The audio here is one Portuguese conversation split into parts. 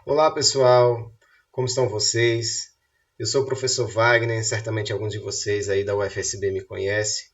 Olá pessoal, como estão vocês? Eu sou o professor Wagner, certamente alguns de vocês aí da UFSB me conhecem,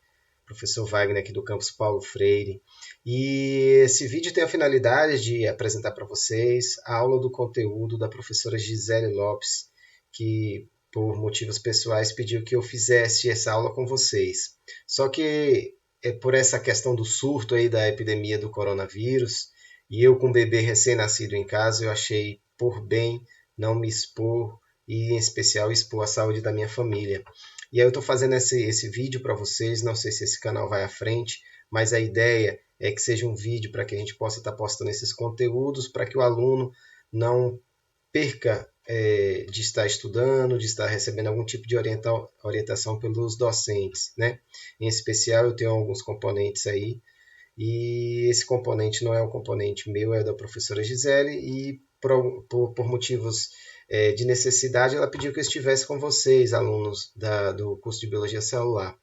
professor Wagner aqui do campus Paulo Freire. E esse vídeo tem a finalidade de apresentar para vocês a aula do conteúdo da professora Gisele Lopes, que por motivos pessoais pediu que eu fizesse essa aula com vocês. Só que por essa questão do surto aí da epidemia do coronavírus, e eu com um bebê recém-nascido em casa, eu achei por bem não me expor e, em especial, expor a saúde da minha família. E aí eu estou fazendo esse vídeo para vocês, não sei se esse canal vai à frente, mas a ideia é que seja um vídeo para que a gente possa estar postando esses conteúdos, para que o aluno não perca de estar estudando, de estar recebendo algum tipo de orientação pelos docentes, né? Em especial, eu tenho alguns componentes aí, e esse componente não é um componente meu, é da professora Gisele, e por motivos de necessidade, ela pediu que eu estivesse com vocês, alunos do curso de Biologia Celular.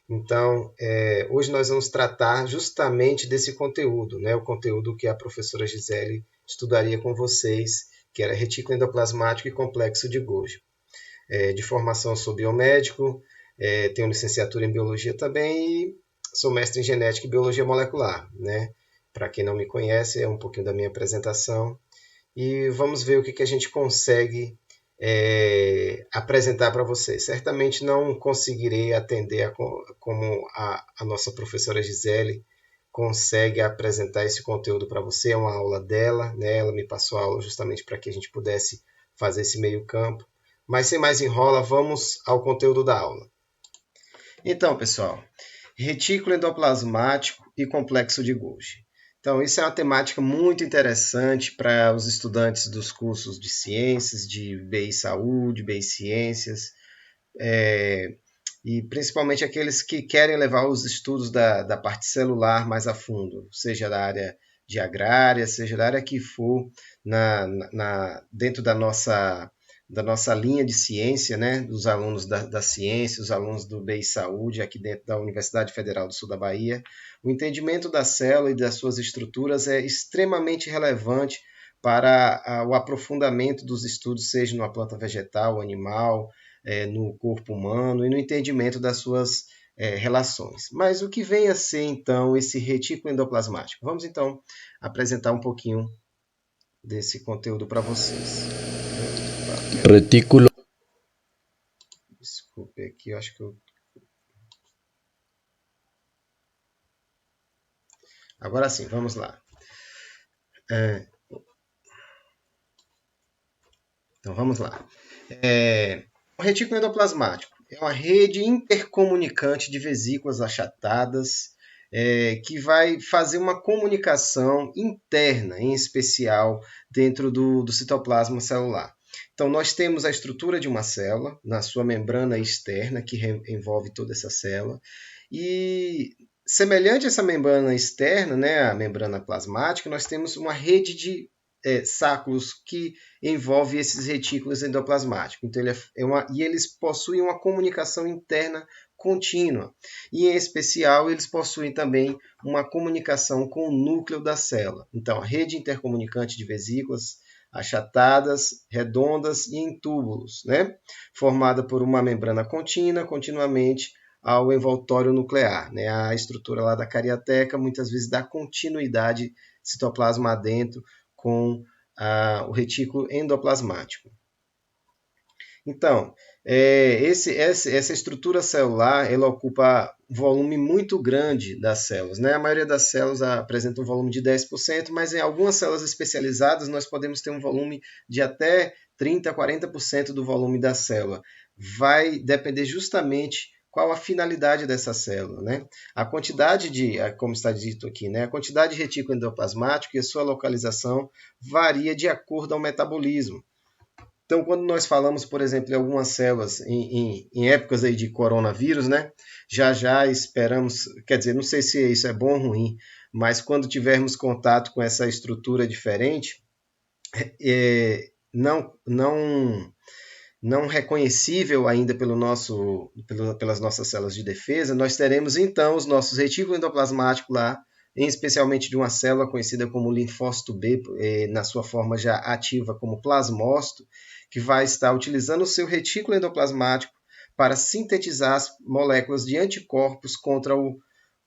Então, hoje nós vamos tratar justamente desse conteúdo, né? O conteúdo que a professora Gisele estudaria com vocês, que era retículo endoplasmático e complexo de Golgi. De formação sou biomédico, tenho licenciatura em biologia também e sou mestre em genética e biologia molecular, né? Para quem não me conhece, é um pouquinho da minha apresentação e vamos ver o que a gente consegue apresentar para vocês. Certamente não conseguirei atender como a nossa professora Gisele consegue apresentar esse conteúdo para você, é uma aula dela, né? Ela me passou a aula justamente para que a gente pudesse fazer esse meio campo. Mas sem mais enrola, vamos ao conteúdo da aula. Então, pessoal, retículo endoplasmático e complexo de Golgi. Então, isso é uma temática muito interessante para os estudantes dos cursos de ciências, de BI Saúde, BI Ciências, e principalmente aqueles que querem levar os estudos da parte celular mais a fundo, seja da área de agrária, seja da área que for, dentro da nossa linha de ciência, né, dos alunos da ciência, os alunos do BI Saúde, aqui dentro da Universidade Federal do Sul da Bahia. O entendimento da célula e das suas estruturas é extremamente relevante para o aprofundamento dos estudos, seja numa planta vegetal, animal, no corpo humano e no entendimento das suas relações. Mas o que vem a ser, então, esse retículo endoplasmático? Vamos, então, apresentar um pouquinho desse conteúdo para vocês. Retículo Desculpe aqui, eu acho que eu... Agora sim, vamos lá. Então, vamos lá. O retículo endoplasmático é uma rede intercomunicante de vesículas achatadas que vai fazer uma comunicação interna, em especial dentro do citoplasma celular. Então, nós temos a estrutura de uma célula na sua membrana externa, que envolve toda essa célula, e semelhante a essa membrana externa, né, a membrana plasmática, nós temos uma rede de sáculos que envolve esses retículos endoplasmáticos. Então, e eles possuem uma comunicação interna contínua. E, em especial, eles possuem também uma comunicação com o núcleo da célula. Então, a rede intercomunicante de vesículas achatadas, redondas e em túbulos, né? Formada por uma membrana contínua, continuamente ao envoltório nuclear. Né? A estrutura lá da carioteca muitas vezes dá continuidade citoplasma adentro com o retículo endoplasmático. Então, essa estrutura celular ela ocupa um volume muito grande das células. Né? A maioria das células apresenta um volume de 10%, mas em algumas células especializadas nós podemos ter um volume de até 30% a 40% do volume da célula. Vai depender justamente qual a finalidade dessa célula, né? A quantidade como está dito aqui, né? A quantidade de retículo endoplasmático e a sua localização varia de acordo ao metabolismo. Então, quando nós falamos, por exemplo, de algumas células em épocas aí de coronavírus, né? Já esperamos, quer dizer, não sei se isso é bom ou ruim, mas quando tivermos contato com essa estrutura diferente, não reconhecível ainda pelas nossas células de defesa, nós teremos então os nossos retículos endoplasmáticos lá especialmente de uma célula conhecida como linfócito B, na sua forma já ativa como plasmócito, que vai estar utilizando o seu retículo endoplasmático para sintetizar as moléculas de anticorpos contra o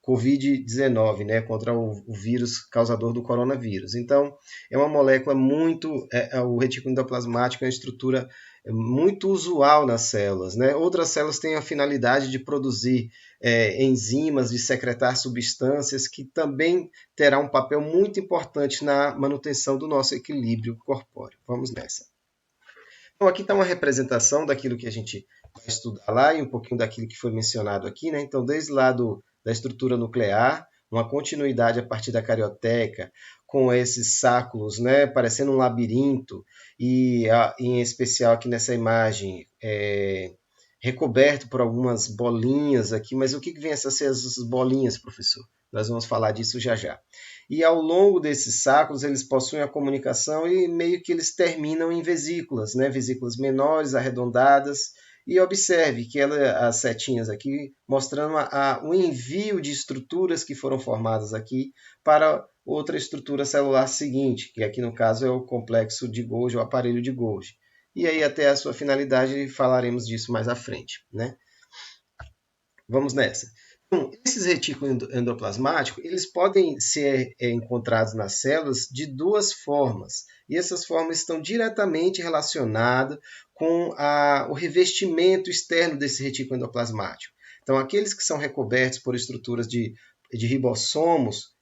Covid-19, né, contra o vírus causador do coronavírus. Então, é uma molécula o retículo endoplasmático é uma estrutura muito usual nas células, né? Outras células têm a finalidade de produzir enzimas, de secretar substâncias que também terá um papel muito importante na manutenção do nosso equilíbrio corpóreo. Vamos nessa. Então, aqui está uma representação daquilo que a gente vai estudar lá e um pouquinho daquilo que foi mencionado aqui, né? Então, desde lá da estrutura nuclear, uma continuidade a partir da carioteca, com esses sáculos, né, parecendo um labirinto, e em especial aqui nessa imagem, recoberto por algumas bolinhas aqui, mas o que vem a ser essas bolinhas, professor? Nós vamos falar disso já já. E ao longo desses sáculos, eles possuem a comunicação e meio que eles terminam em vesículas, né? Vesículas menores, arredondadas. E observe que as setinhas aqui mostrando o envio de estruturas que foram formadas aqui para outra estrutura celular seguinte, que aqui no caso é o complexo de Golgi, o aparelho de Golgi. E aí até a sua finalidade falaremos disso mais à frente, né? Vamos nessa. Então, esses retículos endoplasmáticos, eles podem ser encontrados nas células de duas formas. E essas formas estão diretamente relacionadas com o revestimento externo desse retículo endoplasmático. Então, aqueles que são recobertos por estruturas de ribossomos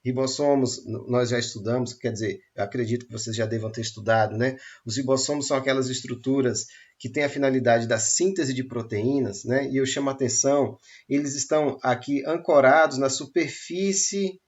nós já estudamos, quer dizer, eu acredito que vocês já devam ter estudado, né? Os ribossomos são aquelas estruturas que têm a finalidade da síntese de proteínas, né? E eu chamo a atenção, eles estão aqui ancorados na superfície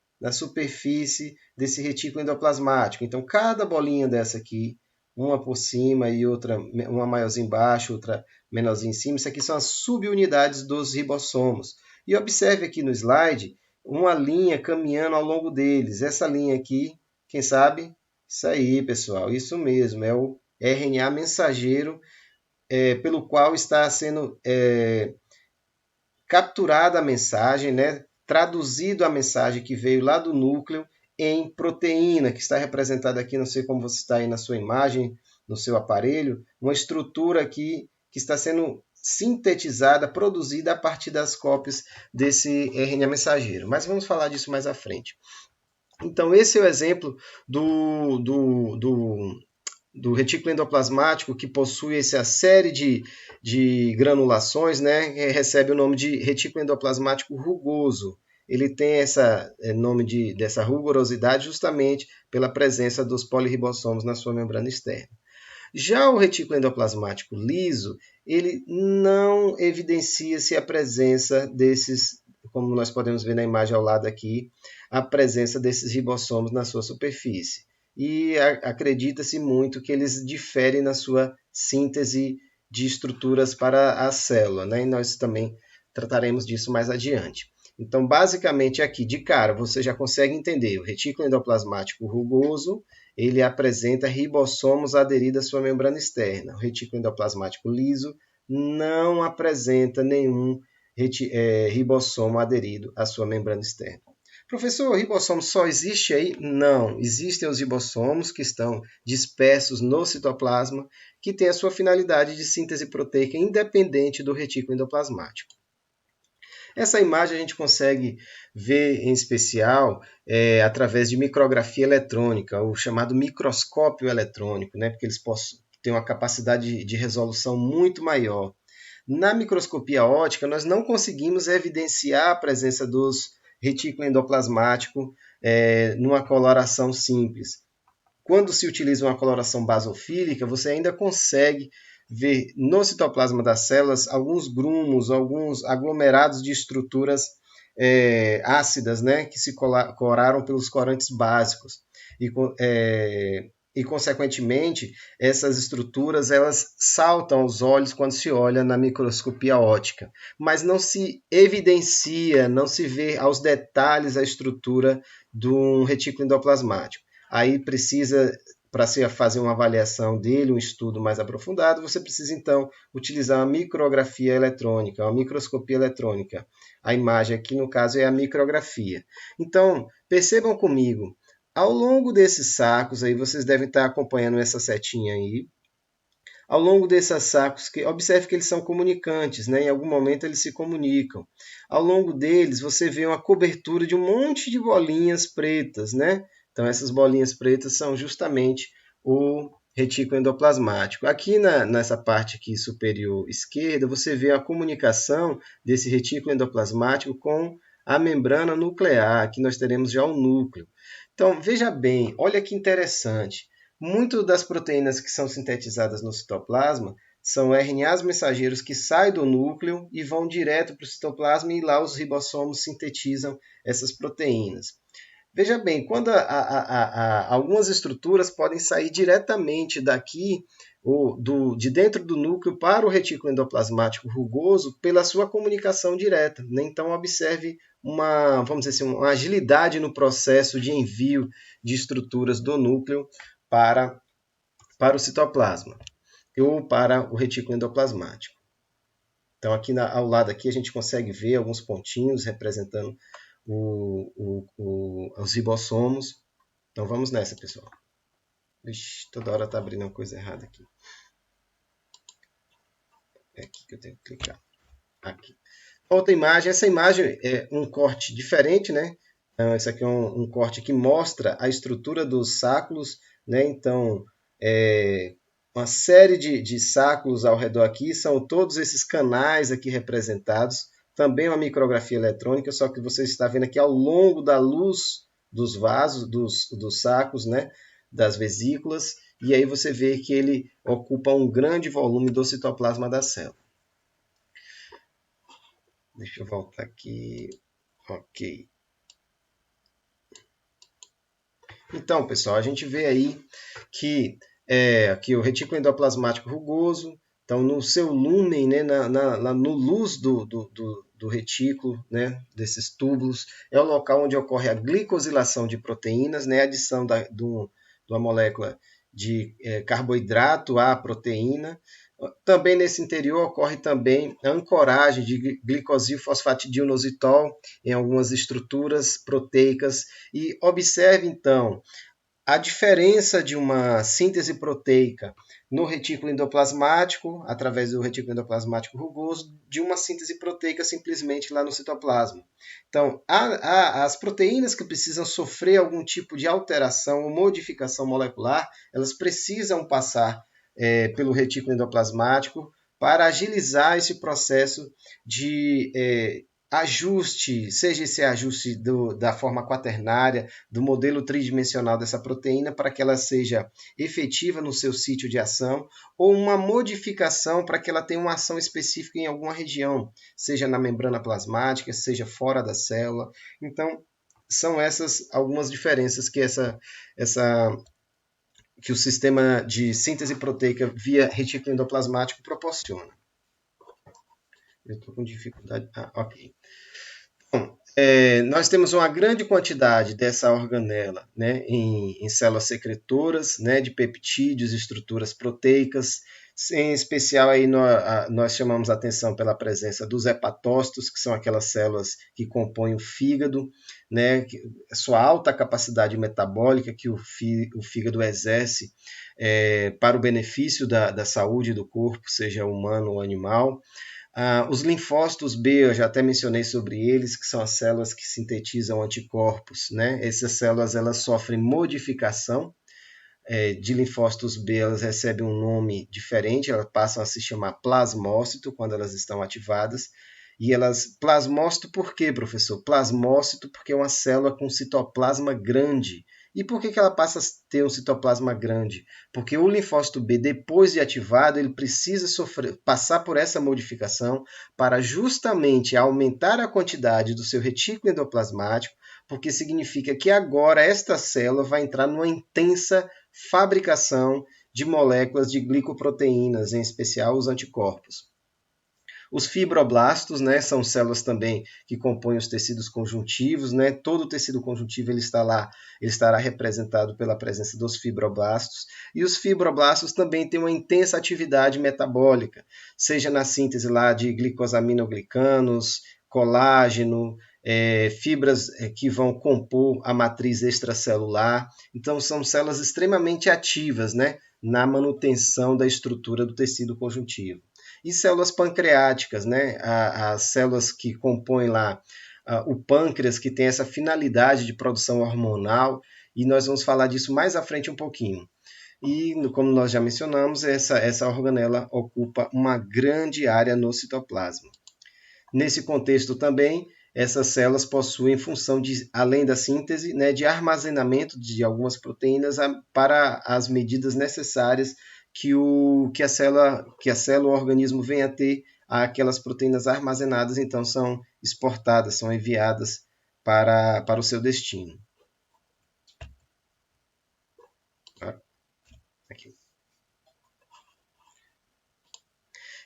desse retículo endoplasmático. Então, cada bolinha dessa aqui, uma por cima e outra, uma maiorzinha embaixo, outra menorzinha em cima, isso aqui são as subunidades dos ribossomos. E observe aqui no slide, uma linha caminhando ao longo deles. Essa linha aqui, quem sabe? Isso aí, pessoal, isso mesmo, é o RNA mensageiro pelo qual está sendo capturada a mensagem, né? Traduzido a mensagem que veio lá do núcleo em proteína, que está representada aqui, não sei como você está aí na sua imagem, no seu aparelho, uma estrutura aqui que está sendo sintetizada, produzida a partir das cópias desse RNA mensageiro. Mas vamos falar disso mais à frente. Então, esse é o exemplo do retículo endoplasmático que possui essa série de granulações, né? Recebe o nome de retículo endoplasmático rugoso. Ele tem nome dessa rugosidade justamente pela presença dos poliribossomos na sua membrana externa. Já o retículo endoplasmático liso, ele não evidencia-se a presença desses, como nós podemos ver na imagem ao lado aqui, a presença desses ribossomos na sua superfície. E acredita-se muito que eles diferem na sua síntese de estruturas para a célula, né? E nós também trataremos disso mais adiante. Então, basicamente, aqui de cara, você já consegue entender o retículo endoplasmático rugoso, ele apresenta ribossomos aderidos à sua membrana externa. O retículo endoplasmático liso não apresenta nenhum ribossomo aderido à sua membrana externa. Professor, o ribossomo só existe aí? Não, existem os ribossomos que estão dispersos no citoplasma, que têm a sua finalidade de síntese proteica independente do retículo endoplasmático. Essa imagem a gente consegue ver em especial através de micrografia eletrônica, o chamado microscópio eletrônico, né? Porque eles têm uma capacidade de resolução muito maior. Na microscopia óptica, nós não conseguimos evidenciar a presença dos retículo endoplasmático numa coloração simples. Quando se utiliza uma coloração basofílica, você ainda consegue ver no citoplasma das células alguns grumos, alguns aglomerados de estruturas ácidas, né, que se coraram pelos corantes básicos. E, consequentemente, essas estruturas elas saltam aos olhos quando se olha na microscopia óptica, mas não se evidencia, não se vê aos detalhes a estrutura de um retículo endoplasmático. Aí para se fazer uma avaliação dele, um estudo mais aprofundado, você precisa então utilizar uma micrografia eletrônica, uma microscopia eletrônica. A imagem aqui, no caso, é a micrografia. Então, percebam comigo, ao longo desses sacos, aí vocês devem estar acompanhando essa setinha aí, ao longo desses sacos, observe que eles são comunicantes, né? Em algum momento eles se comunicam. Ao longo deles, você vê uma cobertura de um monte de bolinhas pretas, né? Então, essas bolinhas pretas são justamente o retículo endoplasmático. Aqui nessa parte aqui superior esquerda, você vê a comunicação desse retículo endoplasmático com a membrana nuclear. Aqui nós teremos já o núcleo. Então, veja bem, olha que interessante. Muitas das proteínas que são sintetizadas no citoplasma são RNAs mensageiros que saem do núcleo e vão direto para o citoplasma e lá os ribossomos sintetizam essas proteínas. Veja bem, quando algumas estruturas podem sair diretamente daqui, de dentro do núcleo para o retículo endoplasmático rugoso pela sua comunicação direta, né? Então, observe vamos dizer assim, uma agilidade no processo de envio de estruturas do núcleo para o citoplasma ou para o retículo endoplasmático. Então, aqui ao lado aqui a gente consegue ver alguns pontinhos representando os ribossomos. Então, vamos nessa, pessoal. Ixi, toda hora está abrindo uma coisa errada aqui. É aqui que eu tenho que clicar. Aqui. Outra imagem. Essa imagem é um corte diferente, né? Então, esse aqui é um corte que mostra a estrutura dos sáculos, né? Então, uma série de sáculos ao redor aqui, são todos esses canais aqui representados, também uma micrografia eletrônica, só que você está vendo aqui ao longo da luz dos vasos, dos sacos, né, das vesículas, e aí você vê que ele ocupa um grande volume do citoplasma da célula. Deixa eu voltar aqui. Ok. Então, pessoal, a gente vê aí que aqui o retículo endoplasmático rugoso, então no seu lúmen, né, no luz do retículo, né, desses túbulos, é o local onde ocorre a glicosilação de proteínas, né, a adição de uma molécula de carboidrato à proteína. Também nesse interior ocorre também a ancoragem de glicosilfosfatidilnositol em algumas estruturas proteicas. E observe, então, a diferença de uma síntese proteica no retículo endoplasmático, através do retículo endoplasmático rugoso, de uma síntese proteica simplesmente lá no citoplasma. Então, as proteínas que precisam sofrer algum tipo de alteração ou modificação molecular, elas precisam passar pelo retículo endoplasmático para agilizar esse processo de ajuste, seja esse ajuste da forma quaternária, do modelo tridimensional dessa proteína, para que ela seja efetiva no seu sítio de ação, ou uma modificação para que ela tenha uma ação específica em alguma região, seja na membrana plasmática, seja fora da célula. Então, são essas algumas diferenças que que o sistema de síntese proteica via retículo endoplasmático proporciona. Eu estou com dificuldade. Ok. Bom, nós temos uma grande quantidade dessa organela, né, em células secretoras, né, de peptídeos, estruturas proteicas. Em especial, aí nós chamamos a atenção pela presença dos hepatócitos, que são aquelas células que compõem o fígado, né, sua alta capacidade metabólica que o fígado exerce para o benefício da saúde do corpo, seja humano ou animal. Os linfócitos B, eu já até mencionei sobre eles, que são as células que sintetizam anticorpos, né? Essas células elas sofrem modificação de linfócitos B, elas recebem um nome diferente, elas passam a se chamar plasmócito quando elas estão ativadas. E plasmócito por quê, professor? Plasmócito porque é uma célula com citoplasma grande. E por que ela passa a ter um citoplasma grande? Porque o linfócito B, depois de ativado, ele precisa passar por essa modificação para justamente aumentar a quantidade do seu retículo endoplasmático, porque significa que agora esta célula vai entrar numa intensa fabricação de moléculas de glicoproteínas, em especial os anticorpos. Os fibroblastos, né, são células também que compõem os tecidos conjuntivos, né? Todo o tecido conjuntivo ele estará representado pela presença dos fibroblastos. E os fibroblastos também têm uma intensa atividade metabólica, seja na síntese lá de glicosaminoglicanos, colágeno, fibras que vão compor a matriz extracelular. Então, são células extremamente ativas, né, na manutenção da estrutura do tecido conjuntivo. E células pancreáticas, né, as células que compõem lá o pâncreas, que tem essa finalidade de produção hormonal, e nós vamos falar disso mais à frente um pouquinho. E, como nós já mencionamos, essa organela ocupa uma grande área no citoplasma. Nesse contexto também, essas células possuem função de, além da síntese, né, de armazenamento de algumas proteínas para as medidas necessárias que a célula, o organismo venha a ter aquelas proteínas armazenadas, então são exportadas, são enviadas para o seu destino. Aqui.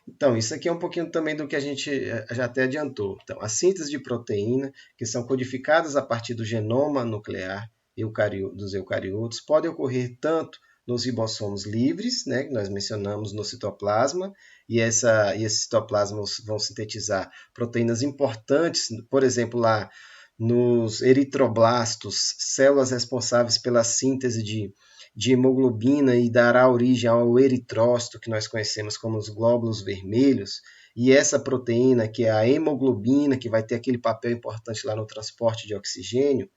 Então, isso aqui é um pouquinho também do que a gente já até adiantou. Então, a síntese de proteína, que são codificadas a partir do genoma nuclear dos eucariotos, pode ocorrer tanto nos ribossomos livres, né, que nós mencionamos no citoplasma, e esses citoplasmas vão sintetizar proteínas importantes, por exemplo, lá nos eritroblastos, células responsáveis pela síntese de hemoglobina e dará origem ao eritrócito, que nós conhecemos como os glóbulos vermelhos, e essa proteína, que é a hemoglobina, que vai ter aquele papel importante lá no transporte de oxigênio,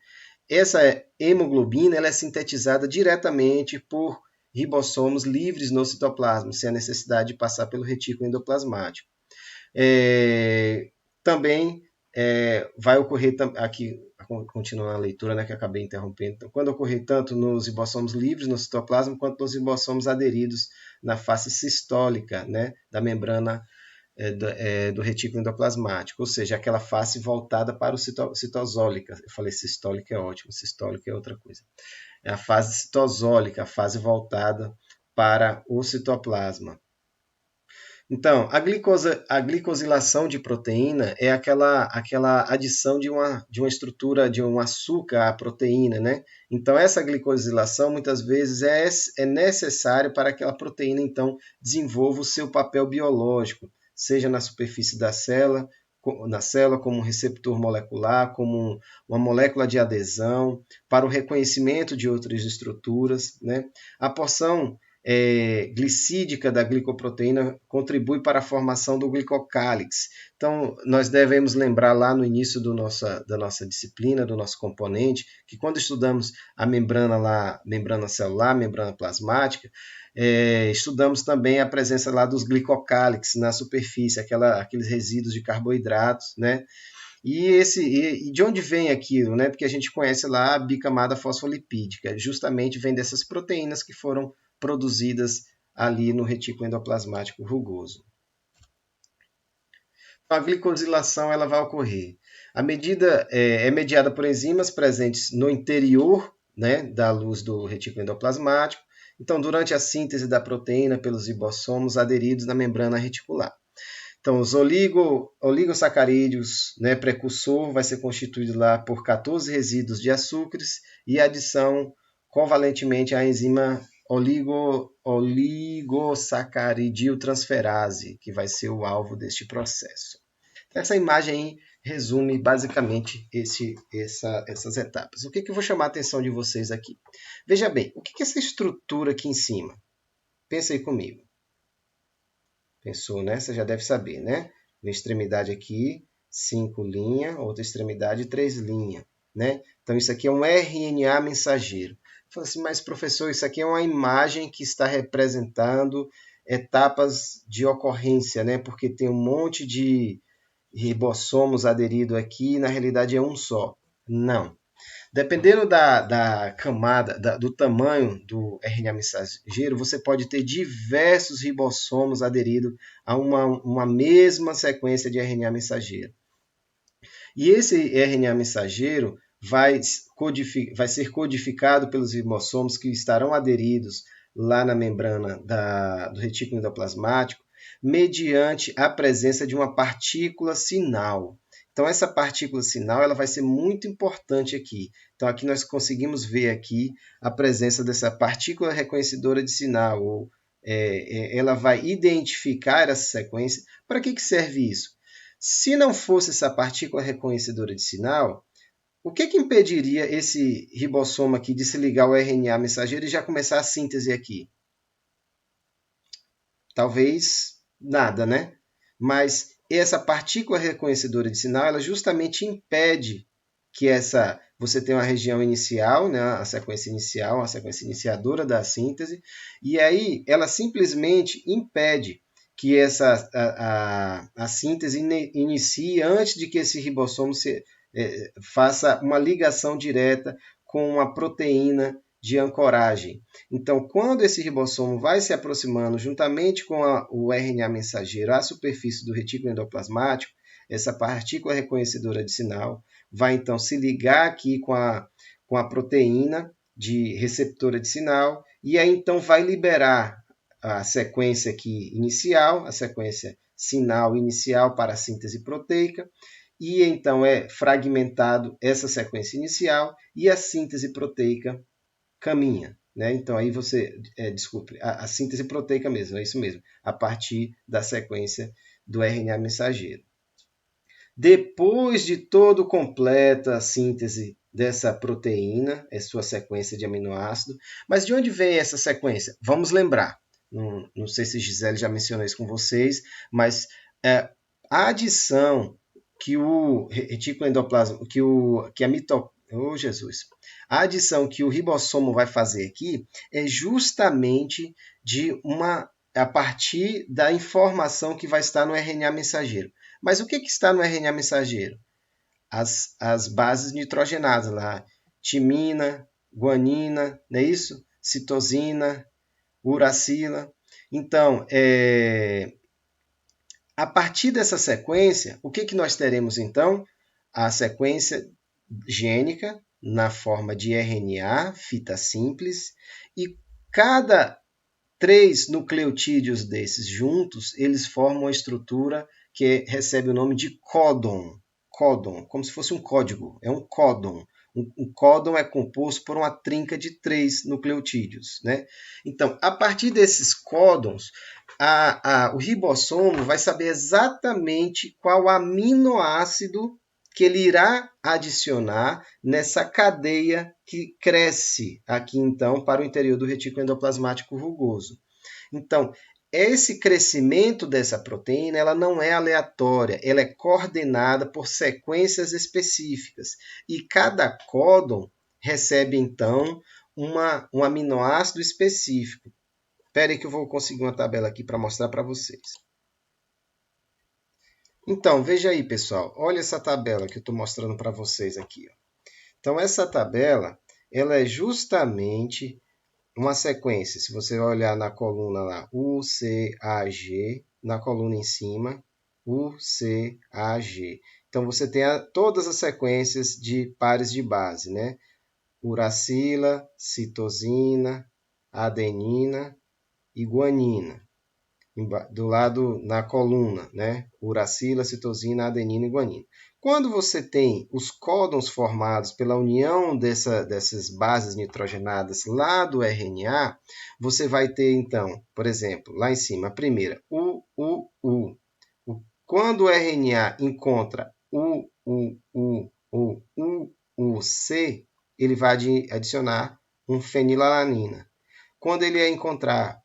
essa hemoglobina ela é sintetizada diretamente por ribossomos livres no citoplasma, sem a necessidade de passar pelo retículo endoplasmático. Também vai ocorrer aqui, continuando a leitura, né, que eu acabei interrompendo. Então, quando ocorrer tanto nos ribossomos livres no citoplasma, quanto nos ribossomos aderidos na face sistólica, né, da membrana do retículo endoplasmático, ou seja, aquela face voltada para o citosólica. Eu falei sistólica é ótimo, sistólica é outra coisa. É a fase citosólica, a fase voltada para o citoplasma. Então, a glicosilação de proteína é aquela adição de uma estrutura, de um açúcar à proteína, né? Então, essa glicosilação, muitas vezes, é necessária para que aquela proteína, então, desenvolva o seu papel biológico, seja na superfície da célula, como um receptor molecular, como uma molécula de adesão, para o reconhecimento de outras estruturas, né? A porção glicídica da glicoproteína contribui para a formação do glicocálix. Então, nós devemos lembrar lá no início da nossa disciplina, do nosso componente, que quando estudamos a membrana celular, membrana plasmática, estudamos também a presença lá dos glicocálix na superfície, aqueles resíduos de carboidratos, né? E de onde vem aquilo, né? Porque a gente conhece lá a bicamada fosfolipídica, justamente vem dessas proteínas que foram produzidas ali no retículo endoplasmático rugoso. A glicosilação ela vai ocorrer. A medida é mediada por enzimas presentes no interior, né, da luz do retículo endoplasmático. Então, durante a síntese da proteína pelos ribossomos aderidos na membrana reticular. Então, os oligosacarídeos, né, precursor, vai ser constituído lá por 14 resíduos de açúcares e adição covalentemente à enzima oligosacaridiltransferase, que vai ser o alvo deste processo. Essa imagem resume basicamente essas etapas. O que eu vou chamar a atenção de vocês aqui? Veja bem, o que é essa estrutura aqui em cima? Pensa aí comigo. Pensou, né? Você já deve saber, né? Uma extremidade aqui, 5 linhas, outra extremidade, 3 linhas, né? Então, isso aqui é um RNA mensageiro. Fala assim, mas professor, isso aqui é uma imagem que está representando etapas de ocorrência, né? Porque tem um monte de ribossomos aderido aqui e na realidade é um só. Não. Dependendo da camada, do tamanho do RNA mensageiro, você pode ter diversos ribossomos aderidos a uma mesma sequência de RNA mensageiro. E esse RNA mensageiro vai ser codificado pelos ribossomos que estarão aderidos lá na membrana do retículo endoplasmático mediante a presença de uma partícula sinal. Então, essa partícula sinal ela vai ser muito importante aqui. Então, aqui nós conseguimos ver aqui a presença dessa partícula reconhecedora de sinal, ou ela vai identificar essa sequência. Para que serve isso? Se não fosse essa partícula reconhecedora de sinal, o que impediria esse ribossomo aqui de se ligar ao RNA mensageiro e já começar a síntese aqui? Talvez nada, né? Mas essa partícula reconhecedora de sinal, ela justamente impede que você tenha uma região inicial, né, a sequência inicial, a sequência iniciadora da síntese, e aí ela simplesmente impede que a síntese inicie antes de que esse ribossomo faça uma ligação direta com uma proteína de ancoragem. Então, quando esse ribossomo vai se aproximando juntamente com o RNA mensageiro à superfície do retículo endoplasmático, essa partícula reconhecedora de sinal vai então se ligar aqui com a proteína de receptora de sinal e aí então vai liberar a sequência aqui inicial, a sequência sinal inicial para a síntese proteica, e então é fragmentado essa sequência inicial e a síntese proteica caminha. Né? Então, aí a síntese proteica mesmo, é isso mesmo, a partir da sequência do RNA mensageiro. Depois de todo completa a síntese dessa proteína, é sua sequência de aminoácido, mas de onde vem essa sequência? Vamos lembrar, não sei se Gisele já mencionou isso com vocês, mas a adição que o retículo endoplasmático, a adição que o ribossomo vai fazer aqui é justamente a partir da informação que vai estar no RNA mensageiro. Mas o que está no RNA mensageiro? As bases nitrogenadas lá, timina, guanina, não é isso? Citosina, uracila. Então, a partir dessa sequência, o que nós teremos então? A sequência gênica na forma de RNA, fita simples, e cada 3 nucleotídeos desses juntos, eles formam uma estrutura que recebe o nome de códon. Códon, como se fosse um código, é um códon. Um códon é composto por uma trinca de 3 nucleotídeos. Né? Então, a partir desses códons, o ribossomo vai saber exatamente qual aminoácido que ele irá adicionar nessa cadeia que cresce aqui, então, para o interior do retículo endoplasmático rugoso. Então, esse crescimento dessa proteína ela não é aleatória, ela é coordenada por sequências específicas. E cada códon recebe, então, um aminoácido específico. Espera aí que eu vou conseguir uma tabela aqui para mostrar para vocês. Então, veja aí, pessoal. Olha essa tabela que eu estou mostrando para vocês aqui. Então, essa tabela ela é justamente uma sequência. Se você olhar na coluna lá, U, C, A, G, na coluna em cima, U, C, A, G. Então, você tem todas as sequências de pares de base, né? Uracila, citosina, adenina e guanina. Do lado na coluna, né? Uracila, citosina, adenina e guanina. Quando você tem os códons formados pela união dessas bases nitrogenadas lá do RNA, você vai ter, então, por exemplo, lá em cima, a primeira, U. Quando o RNA encontra C, ele vai adicionar um fenilalanina. Quando ele encontrar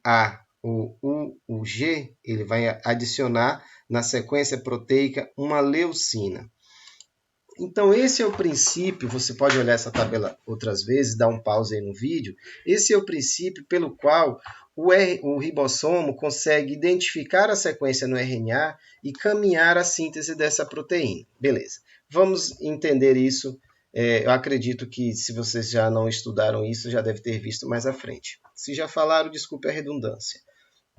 A o G, ele vai adicionar na sequência proteica uma leucina. Então, esse é o princípio, você pode olhar essa tabela outras vezes, dar um pause aí no vídeo, esse é o princípio pelo qual o ribossomo consegue identificar a sequência no RNA e caminhar a síntese dessa proteína. Beleza, vamos entender isso. Eu acredito que se vocês já não estudaram isso, já deve ter visto mais à frente. Se já falaram, desculpe a redundância.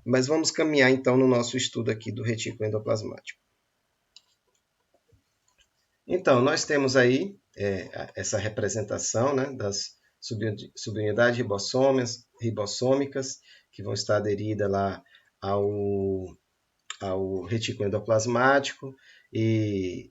Mas vamos caminhar então no nosso estudo aqui do retículo endoplasmático. Então, nós temos aí essa representação, né, das subunidades ribossômicas que vão estar aderidas lá ao retículo endoplasmático e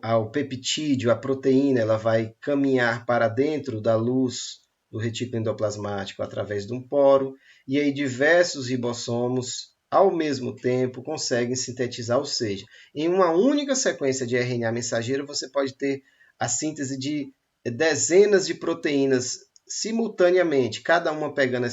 ao peptídeo, a proteína, ela vai caminhar para dentro da luz do retículo endoplasmático através de um poro, e aí diversos ribossomos, ao mesmo tempo, conseguem sintetizar, ou seja, em uma única sequência de RNA mensageiro, você pode ter a síntese de dezenas de proteínas simultaneamente, cada uma pegando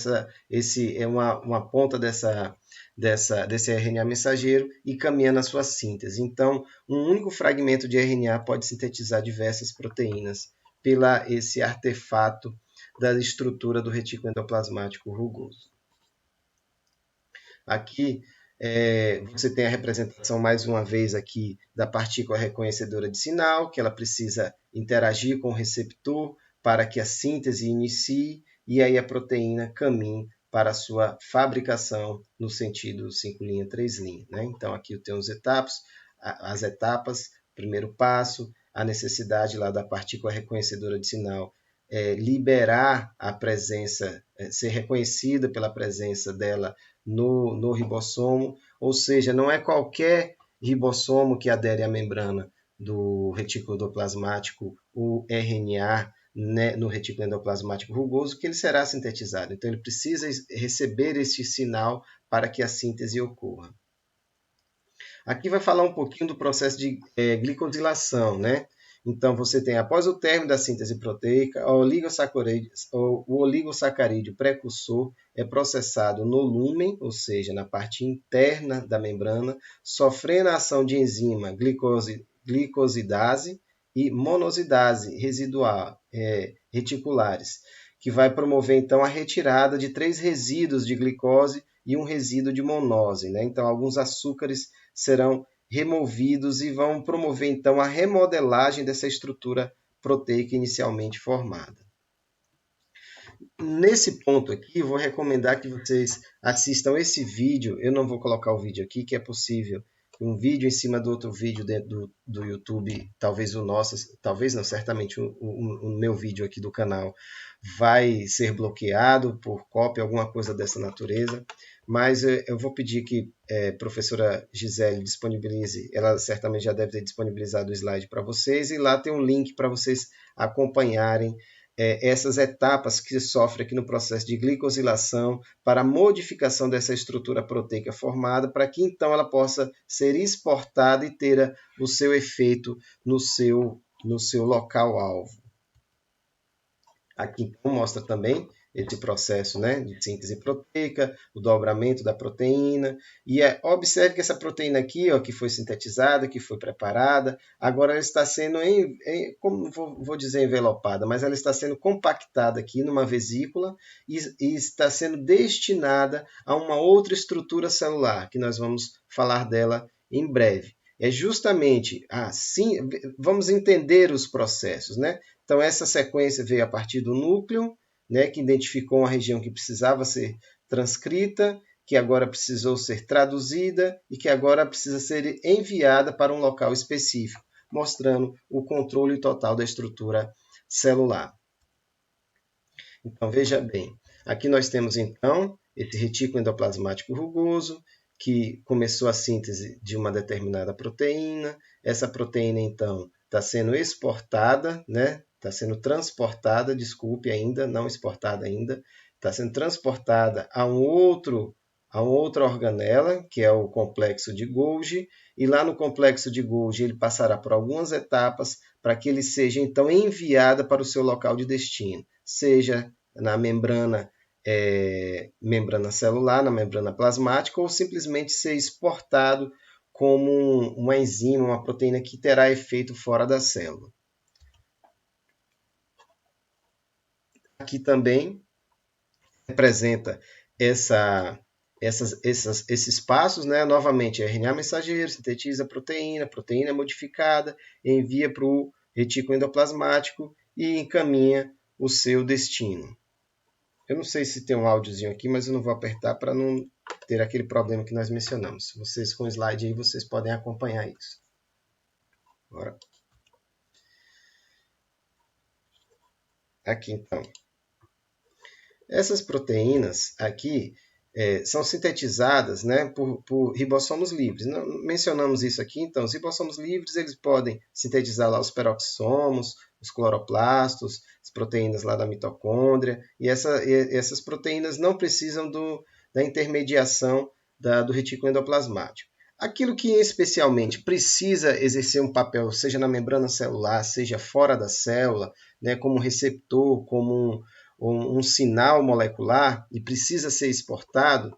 uma ponta desse RNA mensageiro e caminhando a sua síntese. Então, um único fragmento de RNA pode sintetizar diversas proteínas pela esse artefato da estrutura do retículo endoplasmático rugoso. Aqui você tem a representação, mais uma vez, aqui da partícula reconhecedora de sinal, que ela precisa interagir com o receptor para que a síntese inicie, e aí a proteína caminhe para a sua fabricação no sentido 5', 3'. Né? Então, aqui eu tenho as etapas, primeiro passo, a necessidade lá da partícula reconhecedora de sinal liberar a presença, ser reconhecida pela presença dela no ribossomo, ou seja, não é qualquer ribossomo que adere à membrana do retículo endoplasmático, o RNA, né, no retículo endoplasmático rugoso, que ele será sintetizado. Então, ele precisa receber este sinal para que a síntese ocorra. Aqui vai falar um pouquinho do processo de glicosilação, né? Então, você tem, após o término da síntese proteica, o oligosacarídeo precursor é processado no lúmen, ou seja, na parte interna da membrana, sofrendo a ação de enzima glicosidase e monosidase residual, reticulares, que vai promover, então, a retirada de 3 resíduos de glicose e um resíduo de monose, né? Então, alguns açúcares serão removidos e vão promover, então, a remodelagem dessa estrutura proteica inicialmente formada. Nesse ponto aqui, vou recomendar que vocês assistam esse vídeo. Eu não vou colocar o vídeo aqui, que é possível um vídeo em cima do outro vídeo dentro do YouTube, talvez o nosso, talvez não, certamente o meu vídeo aqui do canal vai ser bloqueado por cópia, alguma coisa dessa natureza, mas eu vou pedir que a professora Gisele disponibilize, ela certamente já deve ter disponibilizado o slide para vocês, e lá tem um link para vocês acompanharem essas etapas que sofre aqui no processo de glicosilação para a modificação dessa estrutura proteica formada, para que então ela possa ser exportada e ter o seu efeito no seu local-alvo. Aqui então mostra também esse processo, né, de síntese proteica, o dobramento da proteína, e observe que essa proteína aqui, ó, que foi sintetizada, que foi preparada, agora ela está sendo, como vou dizer envelopada, mas ela está sendo compactada aqui numa vesícula e está sendo destinada a uma outra estrutura celular, que nós vamos falar dela em breve. É justamente assim, vamos entender os processos, né? Então, essa sequência veio a partir do núcleo, né, que identificou uma região que precisava ser transcrita, que agora precisou ser traduzida e que agora precisa ser enviada para um local específico, mostrando o controle total da estrutura celular. Então, veja bem, aqui nós temos, então, esse retículo endoplasmático rugoso, que começou a síntese de uma determinada proteína. Essa proteína, então, está sendo exportada, né? Está sendo transportada, desculpe ainda, não exportada ainda, está sendo transportada a outra organela, que é o complexo de Golgi, e lá no complexo de Golgi ele passará por algumas etapas para que ele seja, então, enviado para o seu local de destino, seja na membrana celular, na membrana plasmática, ou simplesmente ser exportado como uma enzima, uma proteína que terá efeito fora da célula. Aqui também representa esses passos, né? Novamente, RNA mensageiro sintetiza a proteína modificada, envia para o retículo endoplasmático e encaminha o seu destino. Eu não sei se tem um áudiozinho aqui, mas eu não vou apertar para não ter aquele problema que nós mencionamos. Vocês com o slide aí, vocês podem acompanhar isso. Bora. Aqui então. Essas proteínas aqui, são sintetizadas, né, por ribossomos livres. Não, mencionamos isso aqui, então, os ribossomos livres eles podem sintetizar lá os peroxissomos, os cloroplastos, as proteínas lá da mitocôndria, e essas proteínas não precisam da intermediação do retículo endoplasmático. Aquilo que especialmente precisa exercer um papel, seja na membrana celular, seja fora da célula, né, como receptor, como um sinal molecular e precisa ser exportado,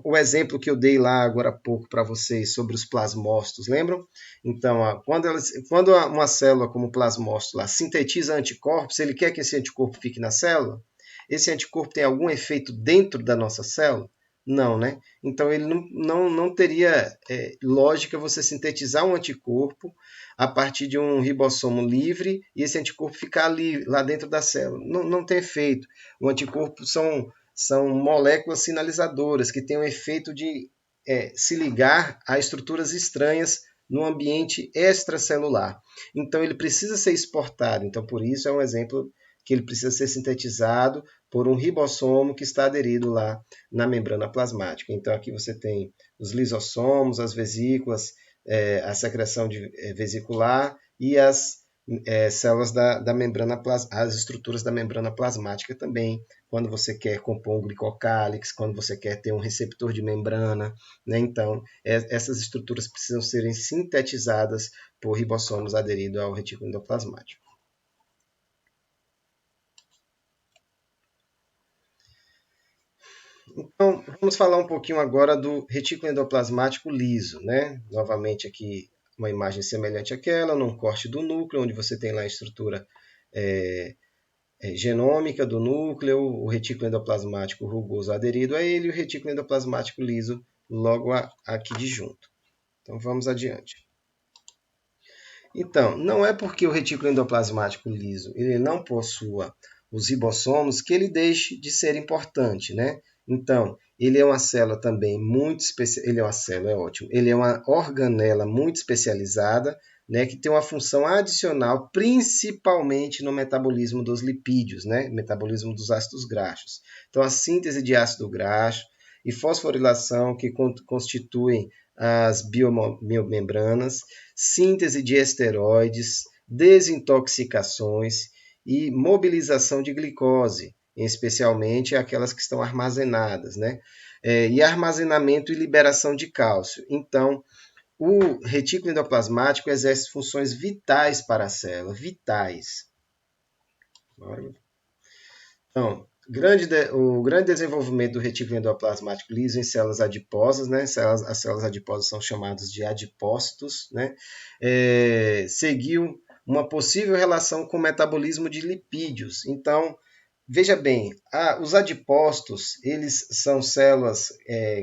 o exemplo que eu dei lá agora há pouco para vocês sobre os plasmócitos, lembram? Então, quando uma célula como o plasmócito lá sintetiza anticorpos, ele quer que esse anticorpo fique na célula, esse anticorpo tem algum efeito dentro da nossa célula? Não, né? Então, ele não teria lógica você sintetizar um anticorpo a partir de um ribossomo livre e esse anticorpo ficar ali, lá dentro da célula. Não tem efeito. O anticorpo são moléculas sinalizadoras que têm o efeito de se ligar a estruturas estranhas no ambiente extracelular. Então, ele precisa ser exportado. Então, por isso, é um exemplo que ele precisa ser sintetizado por um ribossomo que está aderido lá na membrana plasmática. Então, aqui você tem os lisossomos, as vesículas, a secreção vesicular e as células da membrana as estruturas da membrana plasmática também, quando você quer compor um glicocálix, quando você quer ter um receptor de membrana, né? Então, essas estruturas precisam serem sintetizadas por ribossomos aderidos ao retículo endoplasmático. Então, vamos falar um pouquinho agora do retículo endoplasmático liso, né? Novamente aqui uma imagem semelhante àquela, num corte do núcleo, onde você tem lá a estrutura genômica do núcleo, o retículo endoplasmático rugoso aderido a ele e o retículo endoplasmático liso logo aqui de junto. Então, vamos adiante. Então, não é porque o retículo endoplasmático liso ele não possua os ribossomos que ele deixe de ser importante, né? Então, ele é uma célula também muito especial. Ele é uma célula, é ótimo. Ele é uma organela muito especializada, né, que tem uma função adicional, principalmente no metabolismo dos lipídios, né, metabolismo dos ácidos graxos. Então, a síntese de ácido graxo e fosforilação, que constituem as biomembranas, síntese de esteroides, desintoxicações e mobilização de glicose, especialmente aquelas que estão armazenadas, né? E armazenamento e liberação de cálcio. Então, o retículo endoplasmático exerce funções vitais para a célula, vitais. Então, o grande desenvolvimento do retículo endoplasmático liso em células adiposas, né? As células adiposas são chamadas de adipócitos, né? Seguiu uma possível relação com o metabolismo de lipídios. Então, veja bem, os adipócitos, eles são células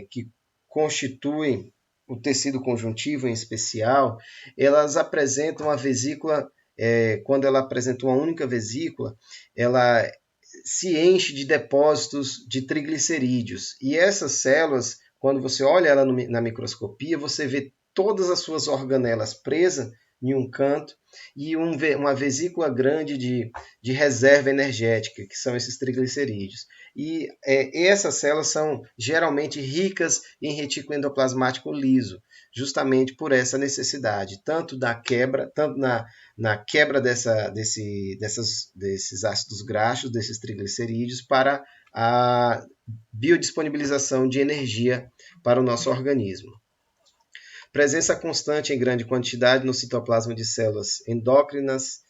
que constituem o tecido conjuntivo em especial, elas apresentam uma vesícula, quando ela apresenta uma única vesícula, ela se enche de depósitos de triglicerídeos. E essas células, quando você olha ela na microscopia, você vê todas as suas organelas presas em um canto e uma vesícula grande de reserva energética, que são esses triglicerídeos. E essas células são geralmente ricas em retículo endoplasmático liso, justamente por essa necessidade, tanto na quebra desses ácidos graxos, desses triglicerídeos, para a biodisponibilização de energia para o nosso organismo. Presença constante em grande quantidade no citoplasma de células endócrinas,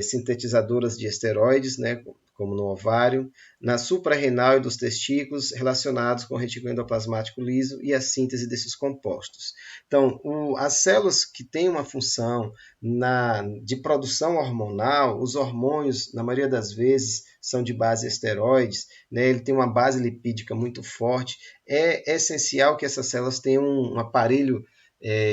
sintetizadoras de esteroides, né, como no ovário, na suprarrenal e dos testículos, relacionados com o retículo endoplasmático liso e a síntese desses compostos. Então, as células que têm uma função de produção hormonal, os hormônios, na maioria das vezes, são de base esteroides, né, ele tem uma base lipídica muito forte, é essencial que essas células tenham um aparelho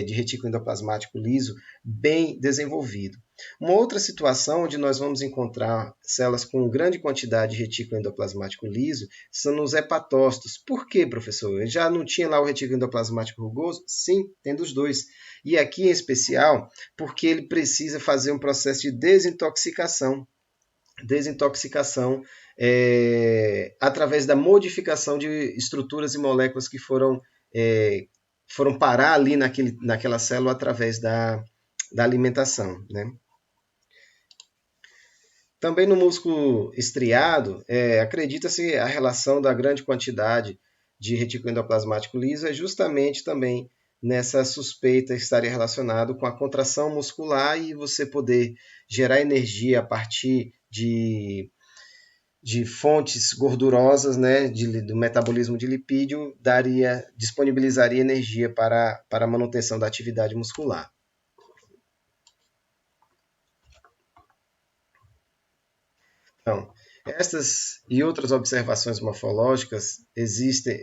de retículo endoplasmático liso bem desenvolvido. Uma outra situação onde nós vamos encontrar células com grande quantidade de retículo endoplasmático liso são nos hepatócitos. Por quê, professor? Já não tinha lá o retículo endoplasmático rugoso? Sim, tem dos dois. E aqui em especial, porque ele precisa fazer um processo de desintoxicação. desintoxicação através da modificação de estruturas e moléculas que foram parar ali naquela célula através da alimentação, né? Também no músculo estriado, acredita-se a relação da grande quantidade de retículo endoplasmático liso é justamente também nessa suspeita estaria relacionado com a contração muscular e você poder gerar energia a partir de fontes gordurosas, né, do metabolismo de lipídio, disponibilizaria energia para a manutenção da atividade muscular. Então, estas e outras observações morfológicas existem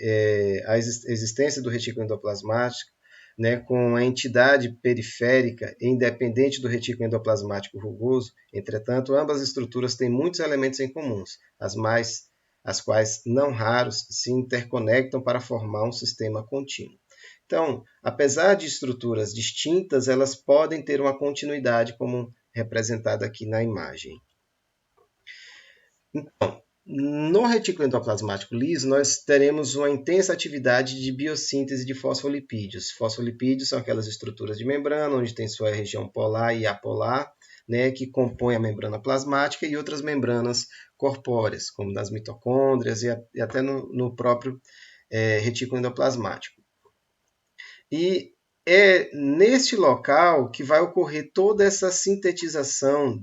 a existência do retículo endoplasmático, né, com a entidade periférica independente do retículo endoplasmático rugoso. Entretanto, ambas as estruturas têm muitos elementos em comuns, as quais, não raros, se interconectam para formar um sistema contínuo. Então, apesar de estruturas distintas, elas podem ter uma continuidade, como representada aqui na imagem. Então, no retículo endoplasmático liso, nós teremos uma intensa atividade de biossíntese de fosfolipídios. Fosfolipídios são aquelas estruturas de membrana, onde tem sua região polar e apolar, né, que compõem a membrana plasmática e outras membranas corpóreas, como nas mitocôndrias e até no próprio retículo endoplasmático. E é neste local que vai ocorrer toda essa sintetização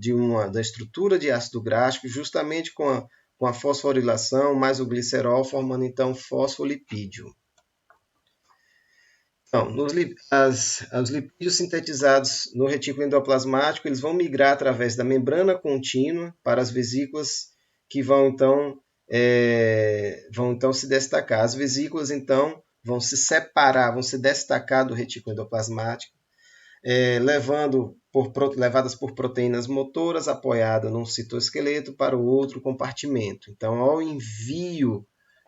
da estrutura de ácido gráfico, justamente com a fosforilação mais o glicerol, formando então fosfolipídio. Então, os lipídios sintetizados no retículo endoplasmático, eles vão migrar através da membrana contínua para as vesículas que vão então se destacar. As vesículas, então, vão se separar, vão se destacar do retículo endoplasmático, levadas por proteínas motoras apoiadas num citoesqueleto para o outro compartimento. Então, ao envio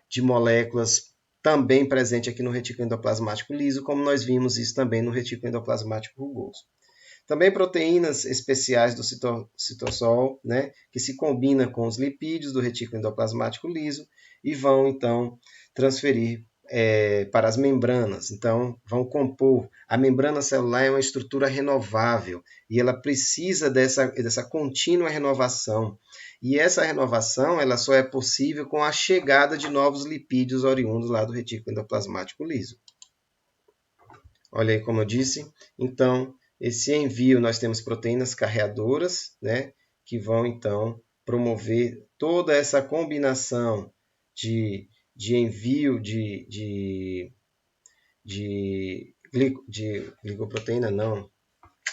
de moléculas também presente aqui no retículo endoplasmático liso, como nós vimos isso também no retículo endoplasmático rugoso. Também proteínas especiais do citosol, né, que se combinam com os lipídios do retículo endoplasmático liso e vão, então, transferir para as membranas. Então, vão compor. A membrana celular é uma estrutura renovável e ela precisa dessa contínua renovação. E essa renovação ela só é possível com a chegada de novos lipídios oriundos lá do retículo endoplasmático liso. Olha aí como eu disse. Então, esse envio, nós temos proteínas carreadoras, né, que vão, então, promover toda essa combinação de envio de glicoproteína, não,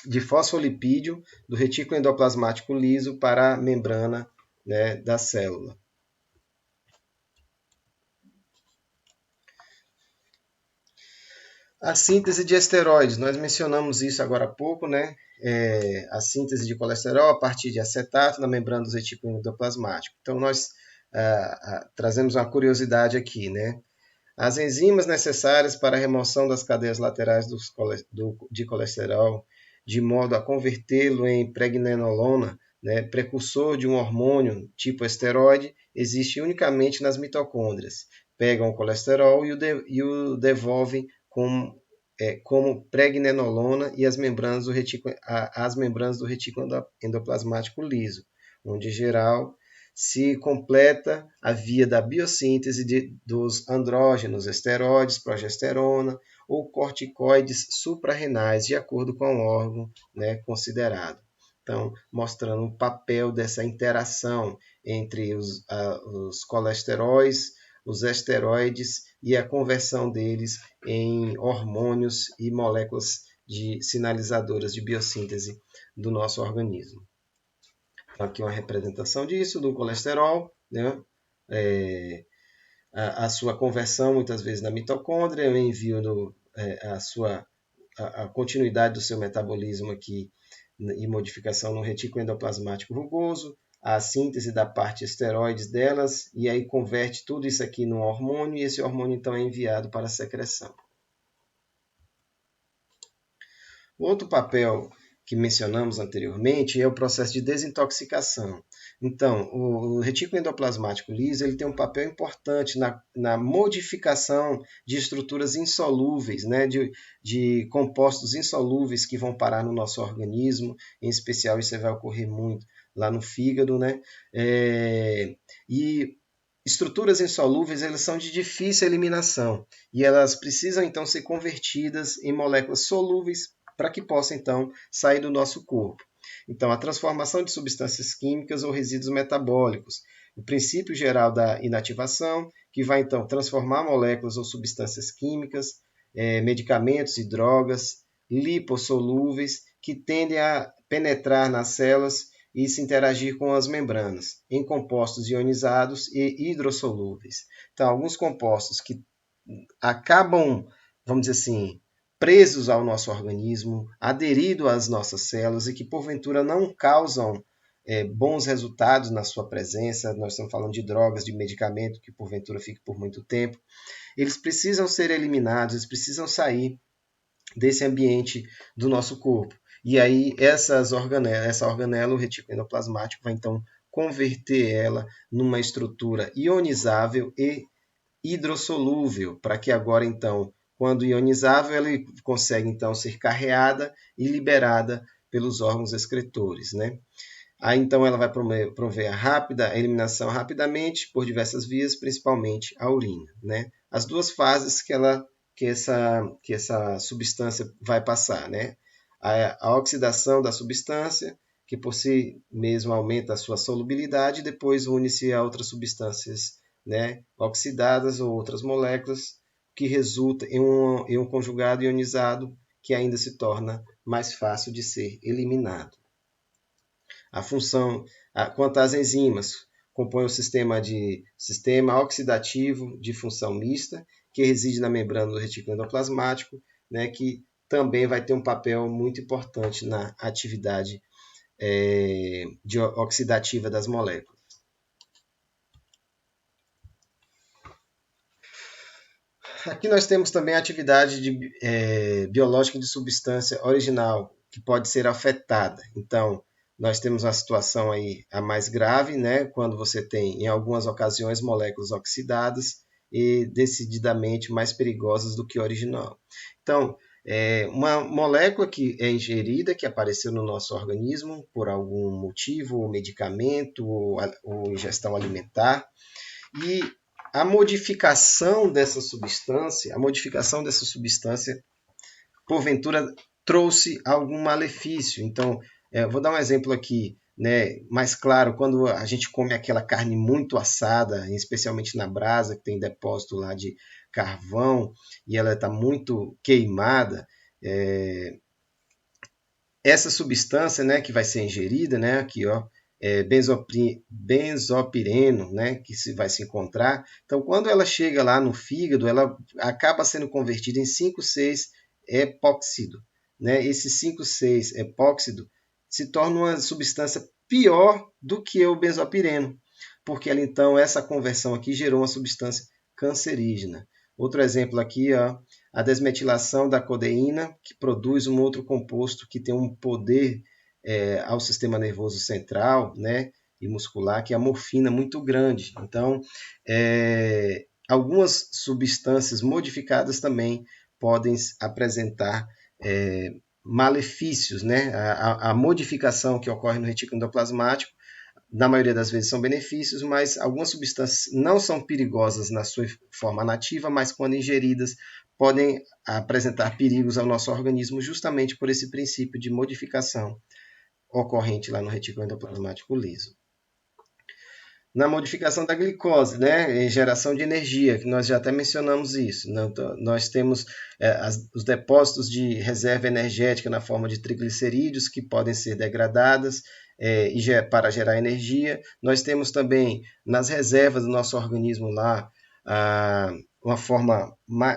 de fosfolipídio do retículo endoplasmático liso para a membrana, né, da célula. A síntese de esteroides, nós mencionamos isso agora há pouco, né? A síntese de colesterol a partir de acetato na membrana do retículo endoplasmático. Então, nós trazemos uma curiosidade aqui, né? As enzimas necessárias para a remoção das cadeias laterais de colesterol, de modo a convertê-lo em pregnenolona, né, precursor de um hormônio tipo esteroide, existe unicamente nas mitocôndrias. Pegam o colesterol e o devolvem como pregnenolona e as membranas do retículo endoplasmático liso, onde, em geral, se completa a via da biossíntese dos andrógenos, esteroides, progesterona ou corticoides suprarrenais, de acordo com o órgão, né, considerado. Então, mostrando o papel dessa interação entre os colesteróis, os esteroides e a conversão deles em hormônios e moléculas sinalizadoras de biossíntese do nosso organismo. Então, aqui uma representação disso, do colesterol, né? A sua conversão, muitas vezes, na mitocôndria, o envio a continuidade do seu metabolismo aqui e modificação no retículo endoplasmático rugoso, a síntese da parte esteroides delas, e aí converte tudo isso aqui num hormônio, e esse hormônio, então, é enviado para a secreção. O outro papel que mencionamos anteriormente é o processo de desintoxicação. Então, o retículo endoplasmático liso ele tem um papel importante na modificação de estruturas insolúveis, né, de compostos insolúveis que vão parar no nosso organismo, em especial isso vai ocorrer muito lá no fígado, né? E estruturas insolúveis elas são de difícil eliminação e elas precisam então ser convertidas em moléculas solúveis para que possam então sair do nosso corpo. Então, a transformação de substâncias químicas ou resíduos metabólicos, o princípio geral da inativação, que vai então transformar moléculas ou substâncias químicas, medicamentos e drogas lipossolúveis que tendem a penetrar nas células e se interagir com as membranas, em compostos ionizados e hidrossolúveis. Então, alguns compostos que acabam, vamos dizer assim, presos ao nosso organismo, aderidos às nossas células e que, porventura, não causam bons resultados na sua presença. Nós estamos falando de drogas, de medicamento que, porventura, fique por muito tempo. Eles precisam ser eliminados, eles precisam sair desse ambiente do nosso corpo. E aí, essa organela, o retículo endoplasmático, vai então converter ela numa estrutura ionizável e hidrossolúvel, para que agora, então, quando ionizável, ela consegue, então, ser carreada e liberada pelos órgãos excretores, né? Aí, então, ela vai prover a eliminação rapidamente por diversas vias, principalmente a urina, né? As duas fases que essa substância vai passar, né? A oxidação da substância, que por si mesmo aumenta a sua solubilidade, e depois une-se a outras substâncias, né, oxidadas ou outras moléculas, que resulta em um conjugado ionizado que ainda se torna mais fácil de ser eliminado. A função, quanto às enzimas, compõe o sistema oxidativo de função mista, que reside na membrana do retículo endoplasmático, né, que também vai ter um papel muito importante na atividade oxidativa das moléculas. Aqui nós temos também a atividade biológica de substância original, que pode ser afetada. Então, nós temos uma situação aí a mais grave, né, quando você tem, em algumas ocasiões, moléculas oxidadas e decididamente mais perigosas do que o original. Então, uma molécula que é ingerida, que apareceu no nosso organismo por algum motivo, ou medicamento, ou ingestão alimentar, e a modificação dessa substância, porventura, trouxe algum malefício. Então, vou dar um exemplo aqui, né, mais claro, quando a gente come aquela carne muito assada, especialmente na brasa, que tem depósito lá de carvão, e ela está muito queimada, essa substância, né, que vai ser ingerida, né, aqui, ó, benzopireno, né, que vai se encontrar. Então, quando ela chega lá no fígado, ela acaba sendo convertida em 5,6-epóxido. Né? Esse 5,6-epóxido se torna uma substância pior do que o benzopireno, porque ela, então, essa conversão aqui gerou uma substância cancerígena. Outro exemplo aqui, ó, a desmetilação da codeína, que produz um outro composto que tem um poder ao sistema nervoso central, né, e muscular, que é a morfina muito grande. Então, algumas substâncias modificadas também podem apresentar malefícios, né? A modificação que ocorre no retículo endoplasmático, na maioria das vezes são benefícios, mas algumas substâncias não são perigosas na sua forma nativa, mas quando ingeridas podem apresentar perigos ao nosso organismo justamente por esse princípio de modificação ocorrente lá no retículo endoplasmático liso. Na modificação da glicose, né, em geração de energia, que nós já até mencionamos isso. Né? Nós temos os depósitos de reserva energética na forma de triglicerídeos que podem ser degradadas para gerar energia. Nós temos também nas reservas do nosso organismo lá a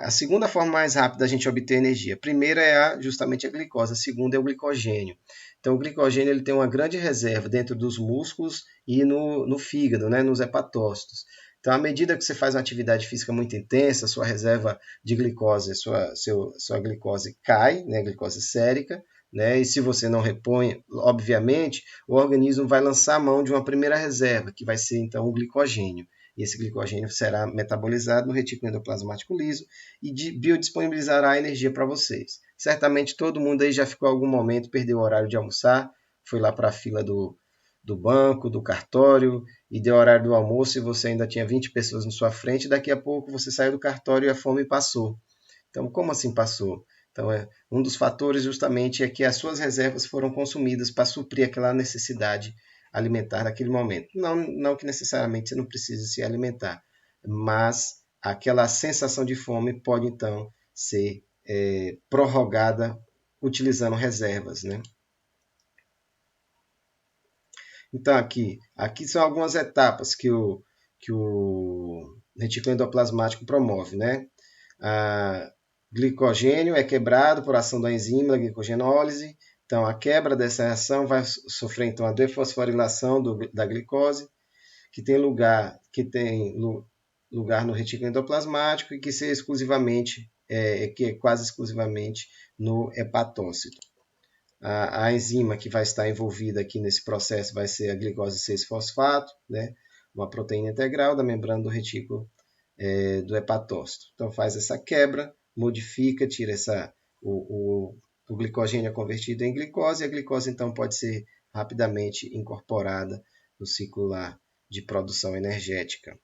segunda forma mais rápida da gente obter energia. A primeira é justamente a glicose, a segunda é o glicogênio. Então, o glicogênio ele tem uma grande reserva dentro dos músculos e no fígado, né, nos hepatócitos. Então, à medida que você faz uma atividade física muito intensa, sua reserva de glicose, sua glicose cai, né, glicose sérica, né? E se você não repõe, obviamente, o organismo vai lançar a mão de uma primeira reserva, que vai ser então o glicogênio. E esse glicogênio será metabolizado no retículo endoplasmático liso e biodisponibilizará energia para vocês. Certamente todo mundo aí já ficou em algum momento, perdeu o horário de almoçar, foi lá para a fila do banco, do cartório, e deu horário do almoço e você ainda tinha 20 pessoas na sua frente, daqui a pouco você saiu do cartório e a fome passou. Então, como assim passou? Então, um dos fatores justamente é que as suas reservas foram consumidas para suprir aquela necessidade alimentar naquele momento. Não que necessariamente você não precise se alimentar, mas aquela sensação de fome pode então ser prorrogada utilizando reservas, né? Então, aqui são algumas etapas que o retículo endoplasmático promove, né? A glicogênio é quebrado por ação da enzima da glicogenólise. Então, a quebra dessa reação vai sofrer então a defosforilação da glicose, que tem lugar no retículo endoplasmático e que é quase exclusivamente no hepatócito. A enzima que vai estar envolvida aqui nesse processo vai ser a glicose 6-fosfato, né? Uma proteína integral da membrana do retículo do hepatócito. Então faz essa quebra, modifica, tira o glicogênio é convertido em glicose, e a glicose então pode ser rapidamente incorporada no ciclo lá de produção energética.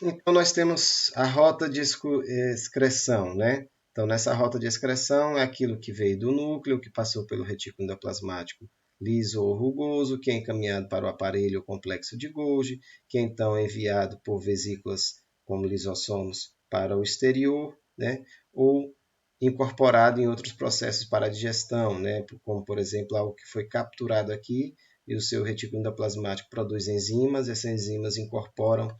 Então, nós temos a rota de excreção, né? Então, nessa rota de excreção é aquilo que veio do núcleo, que passou pelo retículo endoplasmático liso ou rugoso, que é encaminhado para o aparelho complexo de Golgi, que é então enviado por vesículas como lisossomos para o exterior, né? Ou incorporado em outros processos para a digestão, né? Como, por exemplo, algo que foi capturado aqui e o seu retículo endoplasmático produz enzimas, essas enzimas incorporam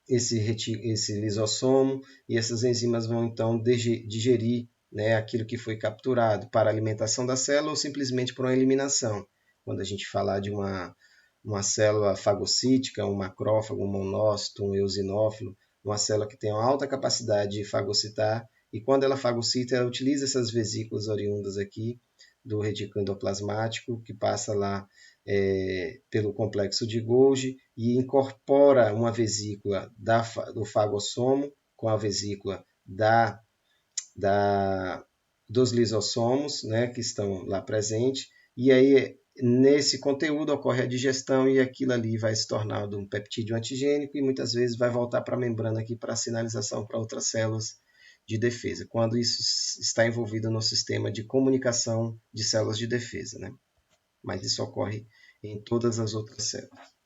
esse lisossomo, e essas enzimas vão então digerir, né, aquilo que foi capturado para a alimentação da célula ou simplesmente para uma eliminação. Quando a gente falar de uma célula fagocítica, um macrófago, um monócito, um eosinófilo, uma célula que tem uma alta capacidade de fagocitar, e quando ela fagocita, ela utiliza essas vesículas oriundas aqui do retículo endoplasmático, que passa lá pelo complexo de Golgi e incorpora uma vesícula do fagossomo com a vesícula dos lisossomos, né, que estão lá presentes, e aí nesse conteúdo ocorre a digestão e aquilo ali vai se tornar um peptídeo antigênico e muitas vezes vai voltar para a membrana aqui para sinalização para outras células de defesa, quando isso está envolvido no sistema de comunicação de células de defesa, né? Mas isso ocorre em todas as outras células.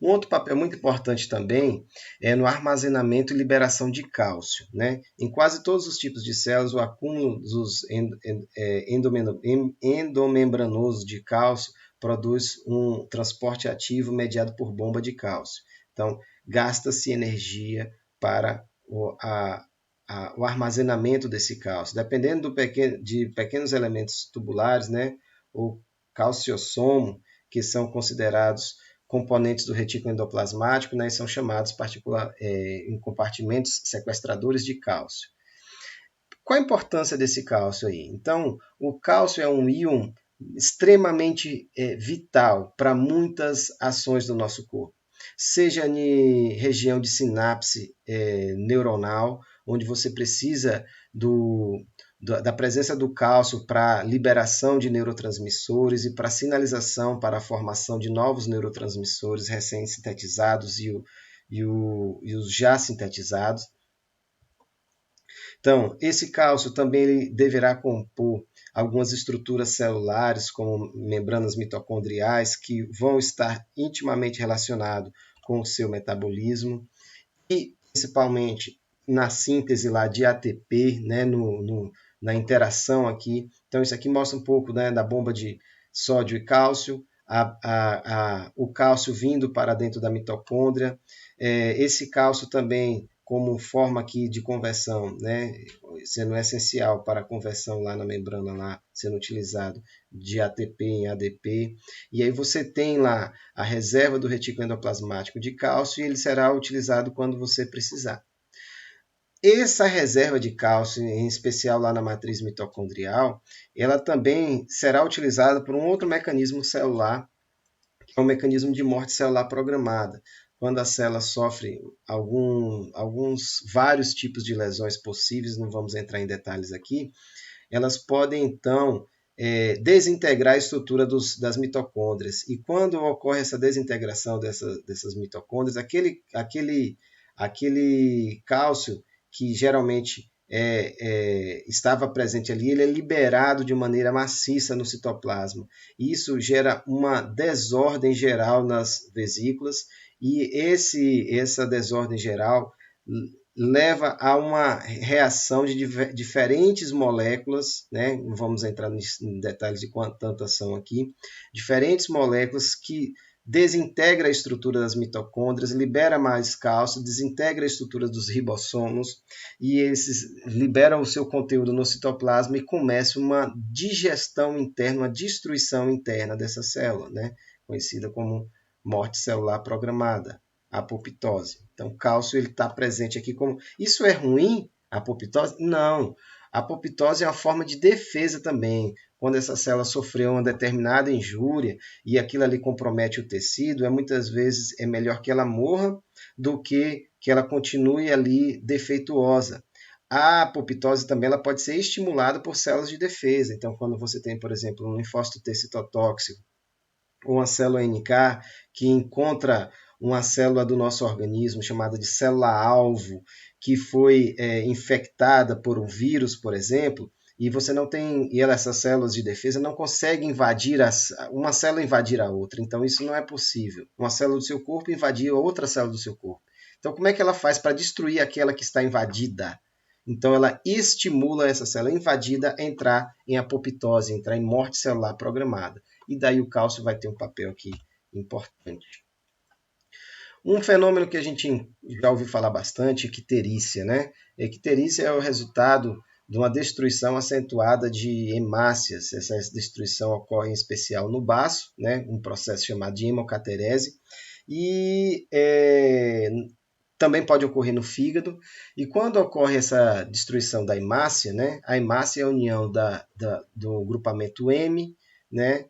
Um outro papel muito importante também é no armazenamento e liberação de cálcio, né? Em quase todos os tipos de células, o acúmulo dos endomembranosos de cálcio produz um transporte ativo mediado por bomba de cálcio. Então, gasta-se energia para o armazenamento desse cálcio. Dependendo de pequenos elementos tubulares, né? O calciossomo, que são considerados componentes do retículo endoplasmático, né, são chamados em compartimentos sequestradores de cálcio. Qual a importância desse cálcio aí? Então, o cálcio é um íon extremamente vital para muitas ações do nosso corpo, seja em região de sinapse neuronal, onde você precisa da presença do cálcio para liberação de neurotransmissores e para sinalização para a formação de novos neurotransmissores recém-sintetizados e os já sintetizados. Então, esse cálcio também ele deverá compor algumas estruturas celulares, como membranas mitocondriais, que vão estar intimamente relacionados com o seu metabolismo e, principalmente, na síntese lá de ATP, né, na interação aqui. Então, isso aqui mostra um pouco, né, da bomba de sódio e cálcio, o cálcio vindo para dentro da mitocôndria. Esse cálcio também como forma aqui de conversão, né, sendo essencial para a conversão lá na membrana, lá sendo utilizado de ATP em ADP. E aí você tem lá a reserva do retículo endoplasmático de cálcio e ele será utilizado quando você precisar. Essa reserva de cálcio, em especial lá na matriz mitocondrial, ela também será utilizada por um outro mecanismo celular, que é o mecanismo de morte celular programada. Quando a célula sofre vários tipos de lesões possíveis, não vamos entrar em detalhes aqui, elas podem então desintegrar a estrutura das mitocôndrias. E quando ocorre essa desintegração dessas mitocôndrias, aquele cálcio que geralmente estava presente ali, ele é liberado de maneira maciça no citoplasma. E isso gera uma desordem geral nas vesículas, e essa desordem geral leva a uma reação de diferentes moléculas, né? Não vamos entrar em detalhes de quantas são aqui, diferentes moléculas que desintegra a estrutura das mitocôndrias, libera mais cálcio, desintegra a estrutura dos ribossomos e esses liberam o seu conteúdo no citoplasma e começa uma digestão interna, uma destruição interna dessa célula, né? Conhecida como morte celular programada, apoptose. Então, o cálcio está presente aqui como... Isso é ruim, a apoptose? Não. A apoptose é uma forma de defesa também. Quando essa célula sofreu uma determinada injúria e aquilo ali compromete o tecido, muitas vezes é melhor que ela morra do que ela continue ali defeituosa. A apoptose também ela pode ser estimulada por células de defesa. Então, quando você tem, por exemplo, um linfócito T citotóxico ou uma célula NK que encontra uma célula do nosso organismo chamada de célula-alvo, que foi infectada por um vírus, por exemplo, e você não tem, e essas células de defesa não conseguem invadir uma célula invadir a outra. Então isso não é possível. Uma célula do seu corpo invadir outra célula do seu corpo. Então como é que ela faz para destruir aquela que está invadida? Então ela estimula essa célula invadida a entrar em apoptose, entrar em morte celular programada. E daí o cálcio vai ter um papel aqui importante. Um fenômeno que a gente já ouviu falar bastante é icterícia, né? Icterícia é o resultado de uma destruição acentuada de hemácias. Essa destruição ocorre em especial no baço, né? Um processo chamado de hemocaterese, e também pode ocorrer no fígado. E quando ocorre essa destruição da hemácia, né? A hemácia é a união do grupamento M, né?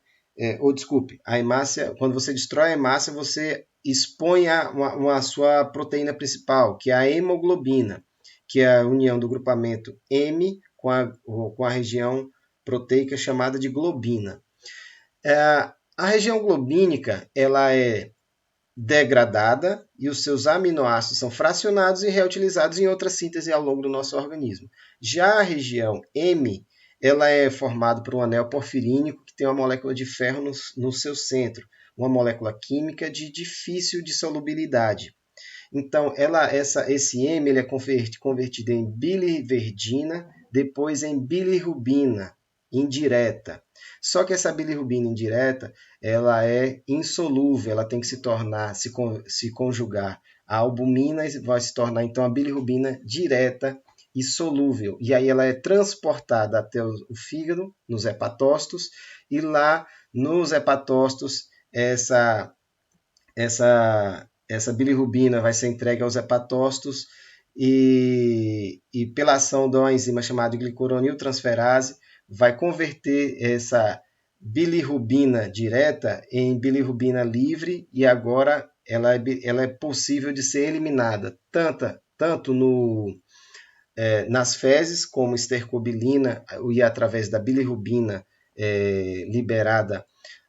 A hemácia, quando você destrói a hemácia, você expõe a sua proteína principal, que é a hemoglobina, que é a união do grupamento M com a região proteica chamada de globina. A região globínica ela é degradada e os seus aminoácidos são fracionados e reutilizados em outra síntese ao longo do nosso organismo. Já a região M ela é formada por um anel porfirínico que tem uma molécula de ferro no seu centro, uma molécula química de difícil dissolubilidade. Então, esse M ele é convertido em biliverdina, depois em bilirrubina indireta. Só que essa bilirrubina indireta ela é insolúvel, ela tem que se conjugar a albumina e vai se tornar então a bilirrubina direta e solúvel. E aí ela é transportada até o fígado, nos hepatócitos, e lá nos hepatócitos essa bilirrubina vai ser entregue aos hepatócitos e pela ação de uma enzima chamada glicuroniltransferase vai converter essa bilirrubina direta em bilirrubina livre e agora ela é possível de ser eliminada tanto nas fezes como estercobilina e através da bilirrubina liberada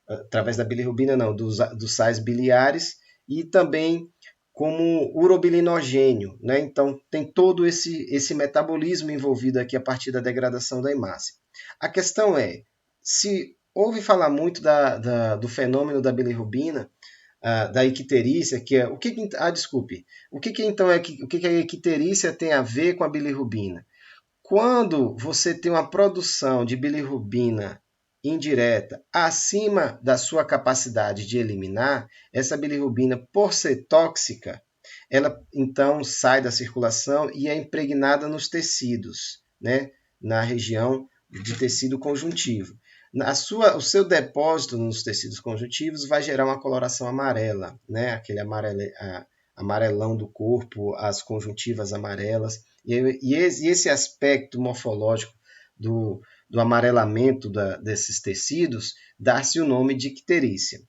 através da bilirrubina não, dos sais biliares e também como urobilinogênio, né? Então tem todo esse metabolismo envolvido aqui a partir da degradação da hemácia. A questão é, se ouve falar muito do fenômeno da bilirrubina, da icterícia, que é o que então o que a icterícia tem a ver com a bilirrubina? Quando você tem uma produção de bilirrubina indireta acima da sua capacidade de eliminar, essa bilirrubina, por ser tóxica, ela então sai da circulação e é impregnada nos tecidos, né? Na região de tecido conjuntivo. O seu depósito nos tecidos conjuntivos vai gerar uma coloração amarela, né? Aquele amarelão do corpo, as conjuntivas amarelas. E esse aspecto morfológico do amarelamento desses tecidos dá-se o nome de icterícia.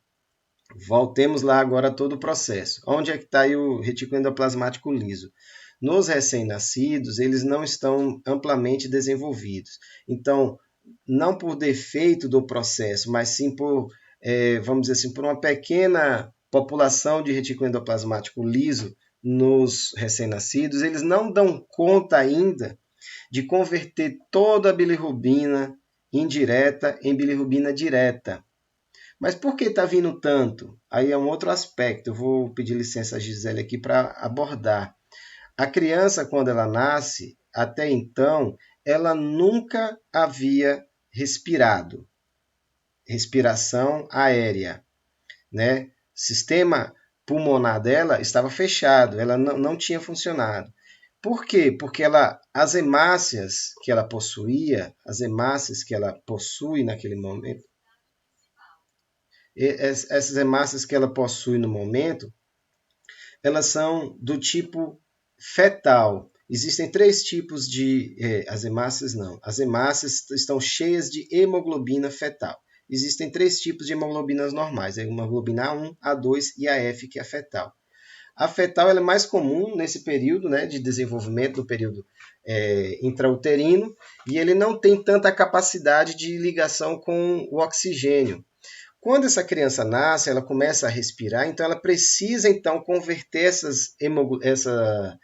Voltemos lá agora a todo o processo. Onde é que está o retículo endoplasmático liso? Nos recém-nascidos, eles não estão amplamente desenvolvidos. Então, não por defeito do processo, mas sim por, vamos dizer assim, por uma pequena população de retículo endoplasmático liso nos recém-nascidos, eles não dão conta ainda de converter toda a bilirrubina indireta em bilirrubina direta. Mas por que está vindo tanto? Aí é um outro aspecto. Eu vou pedir licença a Gisele aqui para abordar. A criança, quando ela nasce, até então, ela nunca havia respirado. Respiração aérea, né? O sistema pulmonar dela estava fechado, ela não tinha funcionado. Por quê? Porque as hemácias que ela possuía, as hemácias que ela possui naquele momento, essas hemácias que ela possui no momento, elas são do tipo fetal. Existem 3 tipos de... as hemácias não. As hemácias estão cheias de hemoglobina fetal. Existem 3 tipos de hemoglobinas normais. A hemoglobina A1, A2 e a F, que é a fetal. A fetal ela é mais comum nesse período, né, de desenvolvimento, no período intrauterino, e ele não tem tanta capacidade de ligação com o oxigênio. Quando essa criança nasce, ela começa a respirar, então ela precisa então converter essa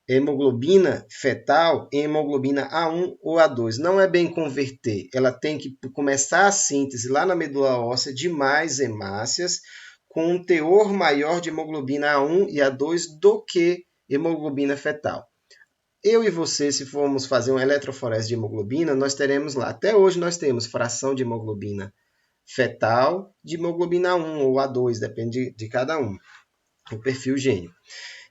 hemoglobina fetal em hemoglobina A1 ou A2. Não é bem converter, ela tem que começar a síntese lá na medula óssea de mais hemácias com um teor maior de hemoglobina A1 e A2 do que hemoglobina fetal. Eu e você, se formos fazer uma eletroforese de hemoglobina, nós teremos lá, até hoje nós temos fração de hemoglobina fetal de hemoglobina 1 ou A2, depende de cada um, o perfil gênico.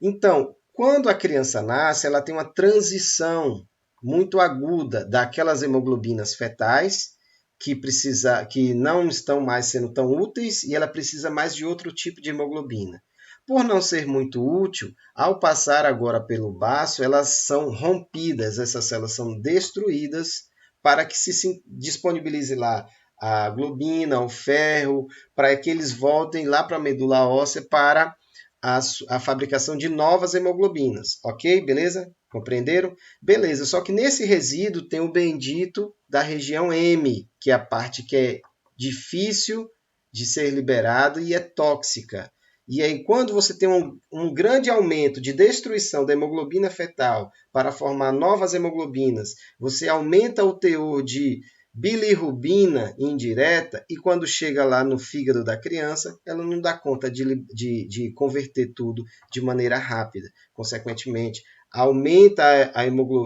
Então, quando a criança nasce, ela tem uma transição muito aguda daquelas hemoglobinas fetais que não estão mais sendo tão úteis e ela precisa mais de outro tipo de hemoglobina. Por não ser muito útil, ao passar agora pelo baço, elas são rompidas, essas células são destruídas para que se disponibilize lá a globina, o ferro, para que eles voltem lá para a medula óssea para a fabricação de novas hemoglobinas. Ok? Beleza? Compreenderam? Beleza, só que nesse resíduo tem o bendito da região M, que é a parte que é difícil de ser liberada e é tóxica. E aí, quando você tem um grande aumento de destruição da hemoglobina fetal para formar novas hemoglobinas, você aumenta o teor de bilirrubina indireta e quando chega lá no fígado da criança, ela não dá conta de converter tudo de maneira rápida. Consequentemente, aumenta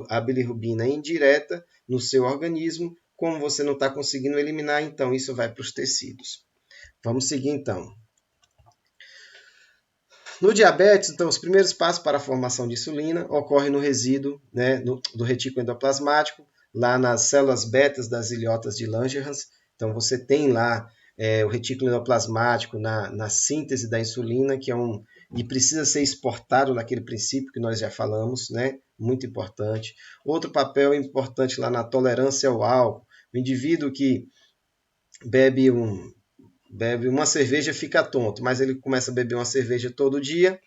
a bilirrubina indireta no seu organismo, como você não está conseguindo eliminar, então isso vai para os tecidos. Vamos seguir então. No diabetes, então, os primeiros passos para a formação de insulina ocorrem no resíduo, né, do retículo endoplasmático, lá nas células betas das ilhotas de Langerhans. Então, você tem lá o retículo endoplasmático na síntese da insulina, que e precisa ser exportado naquele princípio que nós já falamos, né? Muito importante. Outro papel importante lá na tolerância ao álcool. O indivíduo que bebe uma cerveja fica tonto, mas ele começa a beber uma cerveja todo dia,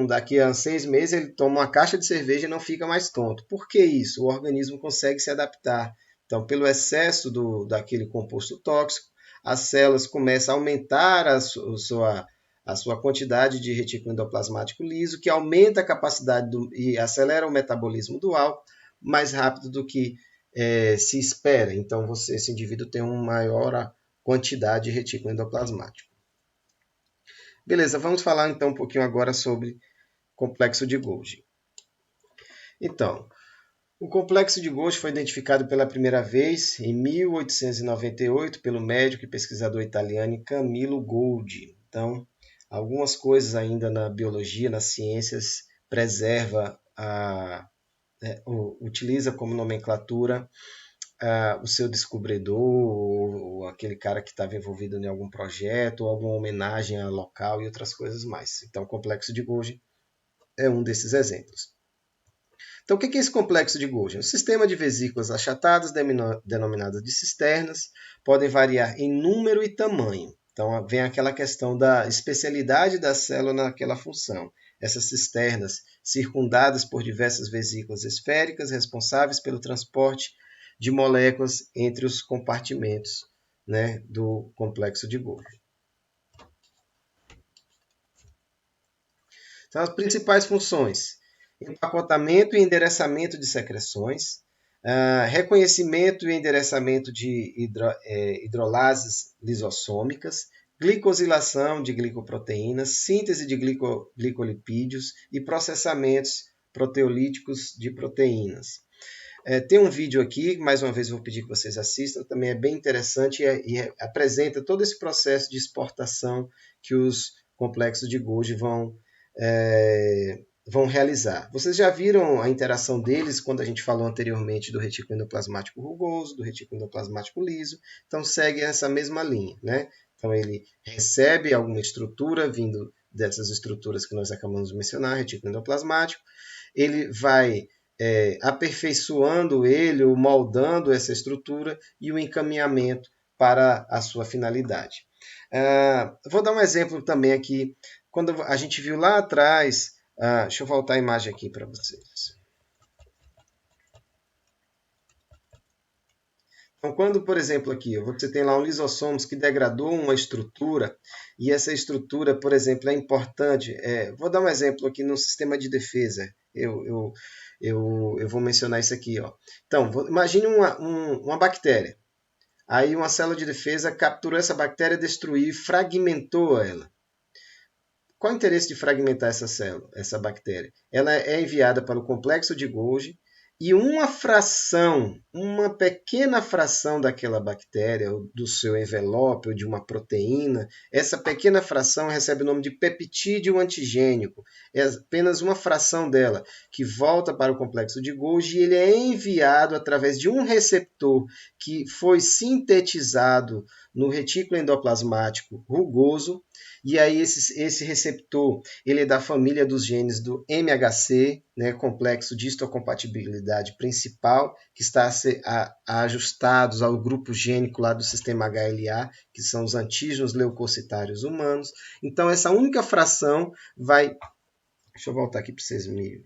daqui a 6 meses ele toma uma caixa de cerveja e não fica mais tonto. Por que isso? O organismo consegue se adaptar. Então, pelo excesso daquele composto tóxico, as células começam a aumentar a sua quantidade de retículo endoplasmático liso, que aumenta a capacidade e acelera o metabolismo do álcool mais rápido do que se espera. Então, esse indivíduo tem uma maior quantidade de retículo endoplasmático. Beleza, vamos falar então um pouquinho agora sobre complexo de Golgi. Então, o complexo de Golgi foi identificado pela primeira vez em 1898 pelo médico e pesquisador italiano Camillo Golgi. Então, Algumas coisas ainda na biologia, nas ciências, utiliza como nomenclatura o seu descobridor, ou aquele cara que estava envolvido em algum projeto, ou alguma homenagem a local e outras coisas mais. Então, o complexo de Golgi é um desses exemplos. Então, o que é esse complexo de Golgi? Um sistema de vesículas achatadas, denominadas de cisternas, podem variar em número e tamanho. Então, vem aquela questão da especialidade da célula naquela função. Essas cisternas, circundadas por diversas vesículas esféricas, responsáveis pelo transporte de moléculas entre os compartimentos, né, do complexo de Golgi. Então, as principais funções: empacotamento e endereçamento de secreções, reconhecimento e endereçamento de hidrolases lisossômicas, glicosilação de glicoproteínas, síntese de glicolipídios e processamentos proteolíticos de proteínas. Tem um vídeo aqui, mais uma vez vou pedir que vocês assistam, também é bem interessante e apresenta todo esse processo de exportação que os complexos de Golgi vão realizar. Vocês já viram a interação deles quando a gente falou anteriormente do retículo endoplasmático rugoso, do retículo endoplasmático liso, então segue essa mesma linha, né? Então ele recebe alguma estrutura vindo dessas estruturas que nós acabamos de mencionar, retículo endoplasmático, ele vai aperfeiçoando ele, ou moldando essa estrutura e o encaminhamento para a sua finalidade. Vou dar um exemplo também aqui. Quando a gente viu lá atrás, deixa eu voltar a imagem aqui para vocês. Então, quando, por exemplo, aqui você tem lá um lisossomos que degradou uma estrutura, e essa estrutura, por exemplo, é importante. Vou dar um exemplo aqui no sistema de defesa. Eu vou mencionar isso aqui. Ó. Então, imagine uma bactéria. Aí uma célula de defesa capturou essa bactéria, destruiu e fragmentou ela. Qual o interesse de fragmentar essa célula, essa bactéria? Ela é enviada para o complexo de Golgi e uma pequena fração daquela bactéria, ou do seu envelope, ou de uma proteína, essa pequena fração recebe o nome de peptídeo antigênico. É apenas uma fração dela que volta para o complexo de Golgi e ele é enviado através de um receptor que foi sintetizado no retículo endoplasmático rugoso. E aí esse receptor ele é da família dos genes do MHC, né, complexo de histocompatibilidade principal, que está ajustados ao grupo gênico lá do sistema HLA, que são os antígenos leucocitários humanos. Então essa única fração vai... Deixa eu voltar aqui para vocês me...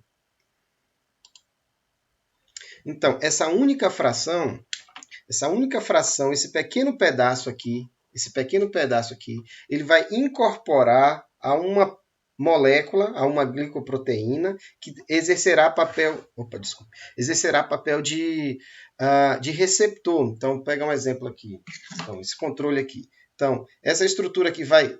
Então, essa única fração, esse pequeno pedaço aqui, ele vai incorporar a uma molécula, a uma glicoproteína, que exercerá papel de receptor. Então, vou pegar um exemplo aqui. Então, esse controle aqui. Então, essa estrutura aqui vai...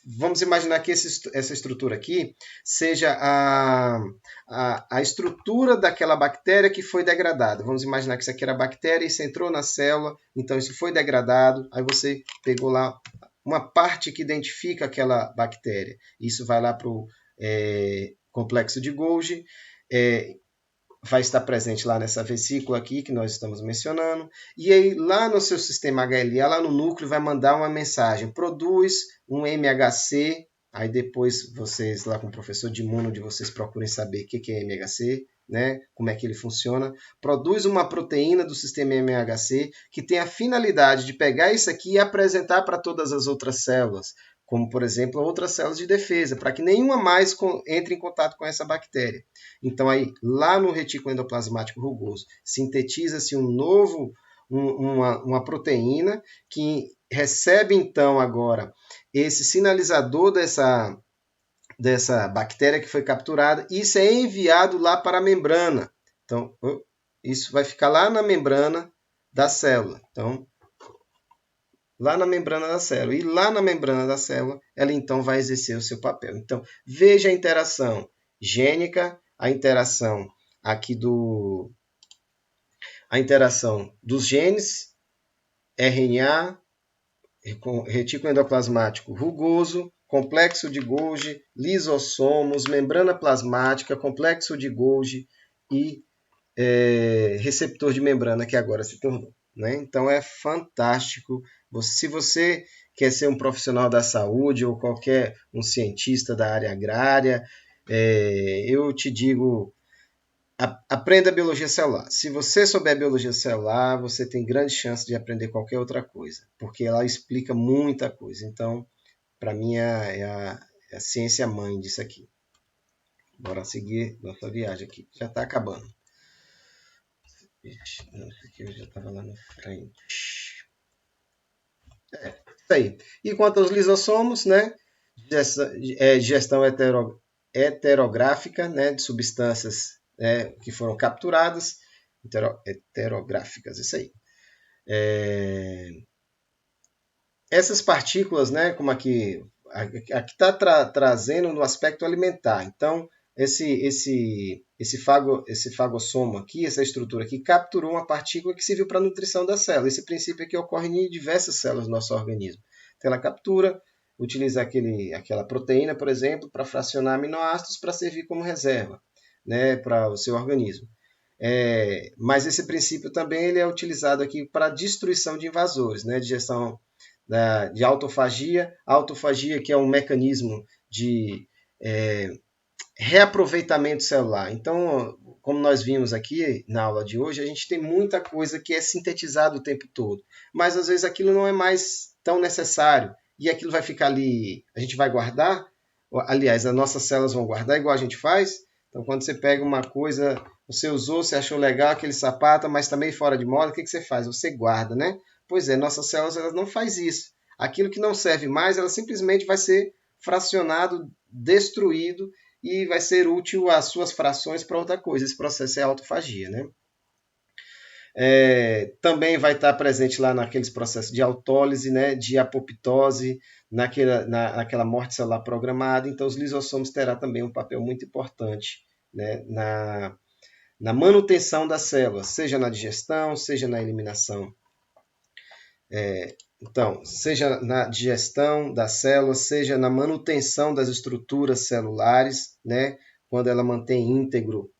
Vamos imaginar que essa estrutura aqui seja a estrutura daquela bactéria que foi degradada. Vamos imaginar que isso aqui era a bactéria e isso entrou na célula, então isso foi degradado, aí você pegou lá uma parte que identifica aquela bactéria. Isso vai lá para o complexo de Golgi, vai estar presente lá nessa vesícula aqui que nós estamos mencionando, e aí lá no seu sistema HLA, lá no núcleo, vai mandar uma mensagem, produz um MHC, aí depois vocês lá com o professor de imuno de vocês procurem saber o que é MHC, né? Como é que ele funciona, produz uma proteína do sistema MHC que tem a finalidade de pegar isso aqui e apresentar para todas as outras células, como, por exemplo, outras células de defesa, para que nenhuma mais entre em contato com essa bactéria. Então, aí, lá no retículo endoplasmático rugoso, sintetiza-se uma proteína que recebe, então, agora, esse sinalizador dessa bactéria que foi capturada, e isso é enviado lá para a membrana. Então, isso vai ficar lá na membrana da célula. Então, lá na membrana da célula. E lá na membrana da célula, ela então vai exercer o seu papel. Então, veja a interação gênica, a interação aqui a interação dos genes, RNA, retículo endoplasmático rugoso, complexo de Golgi, lisossomos, membrana plasmática, complexo de Golgi e receptor de membrana, que agora se tornou. Né? Então é fantástico. Se você quer ser um profissional da saúde ou qualquer um cientista da área agrária, eu te digo, aprenda a biologia celular. Se você souber biologia celular, você tem grande chance de aprender qualquer outra coisa, porque ela explica muita coisa. Então, para mim, é a ciência mãe disso aqui. Bora seguir nossa viagem aqui. Já está acabando. Ixi, não, isso aqui eu já estava lá na frente. Isso aí. E quanto aos lisossomos, né? Digestão heterográfica, né? De substâncias, né, que foram capturadas. Heterográficas, isso aí. Essas partículas, né? Como aqui está trazendo no aspecto alimentar. Então, esse fagossomo aqui, essa estrutura aqui, capturou uma partícula que serviu para a nutrição da célula. Esse princípio aqui ocorre em diversas células do nosso organismo. Então, ela captura, utiliza aquela proteína, por exemplo, para fracionar aminoácidos para servir como reserva, né, para o seu organismo. Mas esse princípio também ele é utilizado aqui para destruição de invasores, né, digestão de autofagia. A autofagia que é um mecanismo de reaproveitamento celular. Então, como nós vimos aqui na aula de hoje, a gente tem muita coisa que é sintetizada o tempo todo, mas às vezes aquilo não é mais tão necessário e aquilo vai ficar ali, a gente vai guardar, aliás, as nossas células vão guardar igual a gente faz. Então, quando você pega uma coisa, você usou, você achou legal aquele sapato, mas está meio fora de moda, o que você faz? Você guarda, né? Pois é, nossas células elas não fazem isso. Aquilo que não serve mais, ela simplesmente vai ser fracionado, destruído, e vai ser útil as suas frações para outra coisa. Esse processo é autofagia, né? Também vai estar presente lá naqueles processos de autólise, né, de apoptose, naquela morte celular programada. Então, os lisossomos terá também um papel muito importante, né, na manutenção das células, seja na digestão, seja na eliminação. Então, seja na digestão das células, seja na manutenção das estruturas celulares, né, quando ela mantém íntegro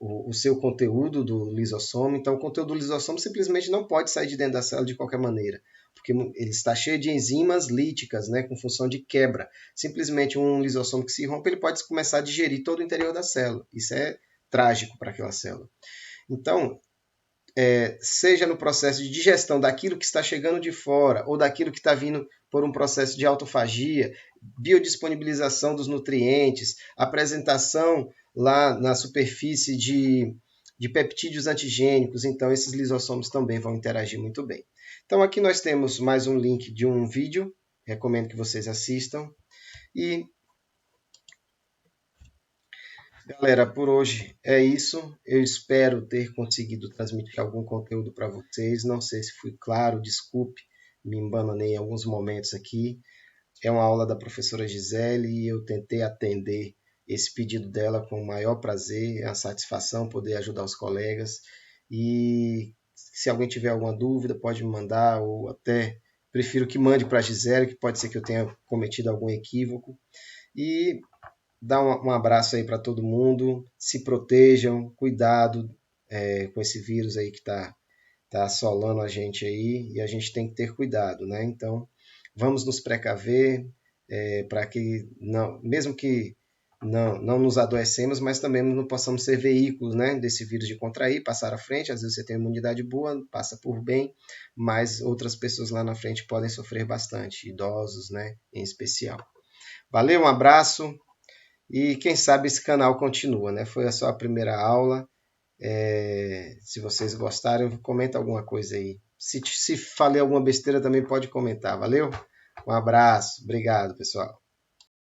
o seu conteúdo do lisossomo. Então, o conteúdo do lisossomo simplesmente não pode sair de dentro da célula de qualquer maneira, porque ele está cheio de enzimas líticas, né, com função de quebra. Simplesmente um lisossomo que se rompe, ele pode começar a digerir todo o interior da célula. Isso é trágico para aquela célula. Então, seja no processo de digestão daquilo que está chegando de fora ou daquilo que está vindo por um processo de autofagia, biodisponibilização dos nutrientes, apresentação lá na superfície de peptídeos antigênicos. Então, esses lisossomos também vão interagir muito bem. Então, aqui nós temos mais um link de um vídeo, recomendo que vocês assistam. E galera, por hoje é isso. Eu espero ter conseguido transmitir algum conteúdo para vocês. Não sei se fui claro, desculpe, me embananei em alguns momentos aqui. É uma aula da professora Gisele e eu tentei atender esse pedido dela com o maior prazer, é uma satisfação poder ajudar os colegas. E se alguém tiver alguma dúvida, pode me mandar, ou até prefiro que mande para a Gisele, que pode ser que eu tenha cometido algum equívoco. E dá um abraço aí para todo mundo, se protejam, cuidado com esse vírus aí que está assolando a gente aí, e a gente tem que ter cuidado, né? Então, vamos nos precaver para que, não, mesmo que não nos adoecemos, mas também não possamos ser veículos, né, desse vírus de contrair, passar à frente. Às vezes você tem imunidade boa, passa por bem, mas outras pessoas lá na frente podem sofrer bastante, idosos, né, em especial. Valeu, um abraço. E quem sabe esse canal continua, né? Foi só a primeira aula. Se vocês gostaram, comenta alguma coisa aí. Se falei alguma besteira, também pode comentar. Valeu? Um abraço. Obrigado, pessoal.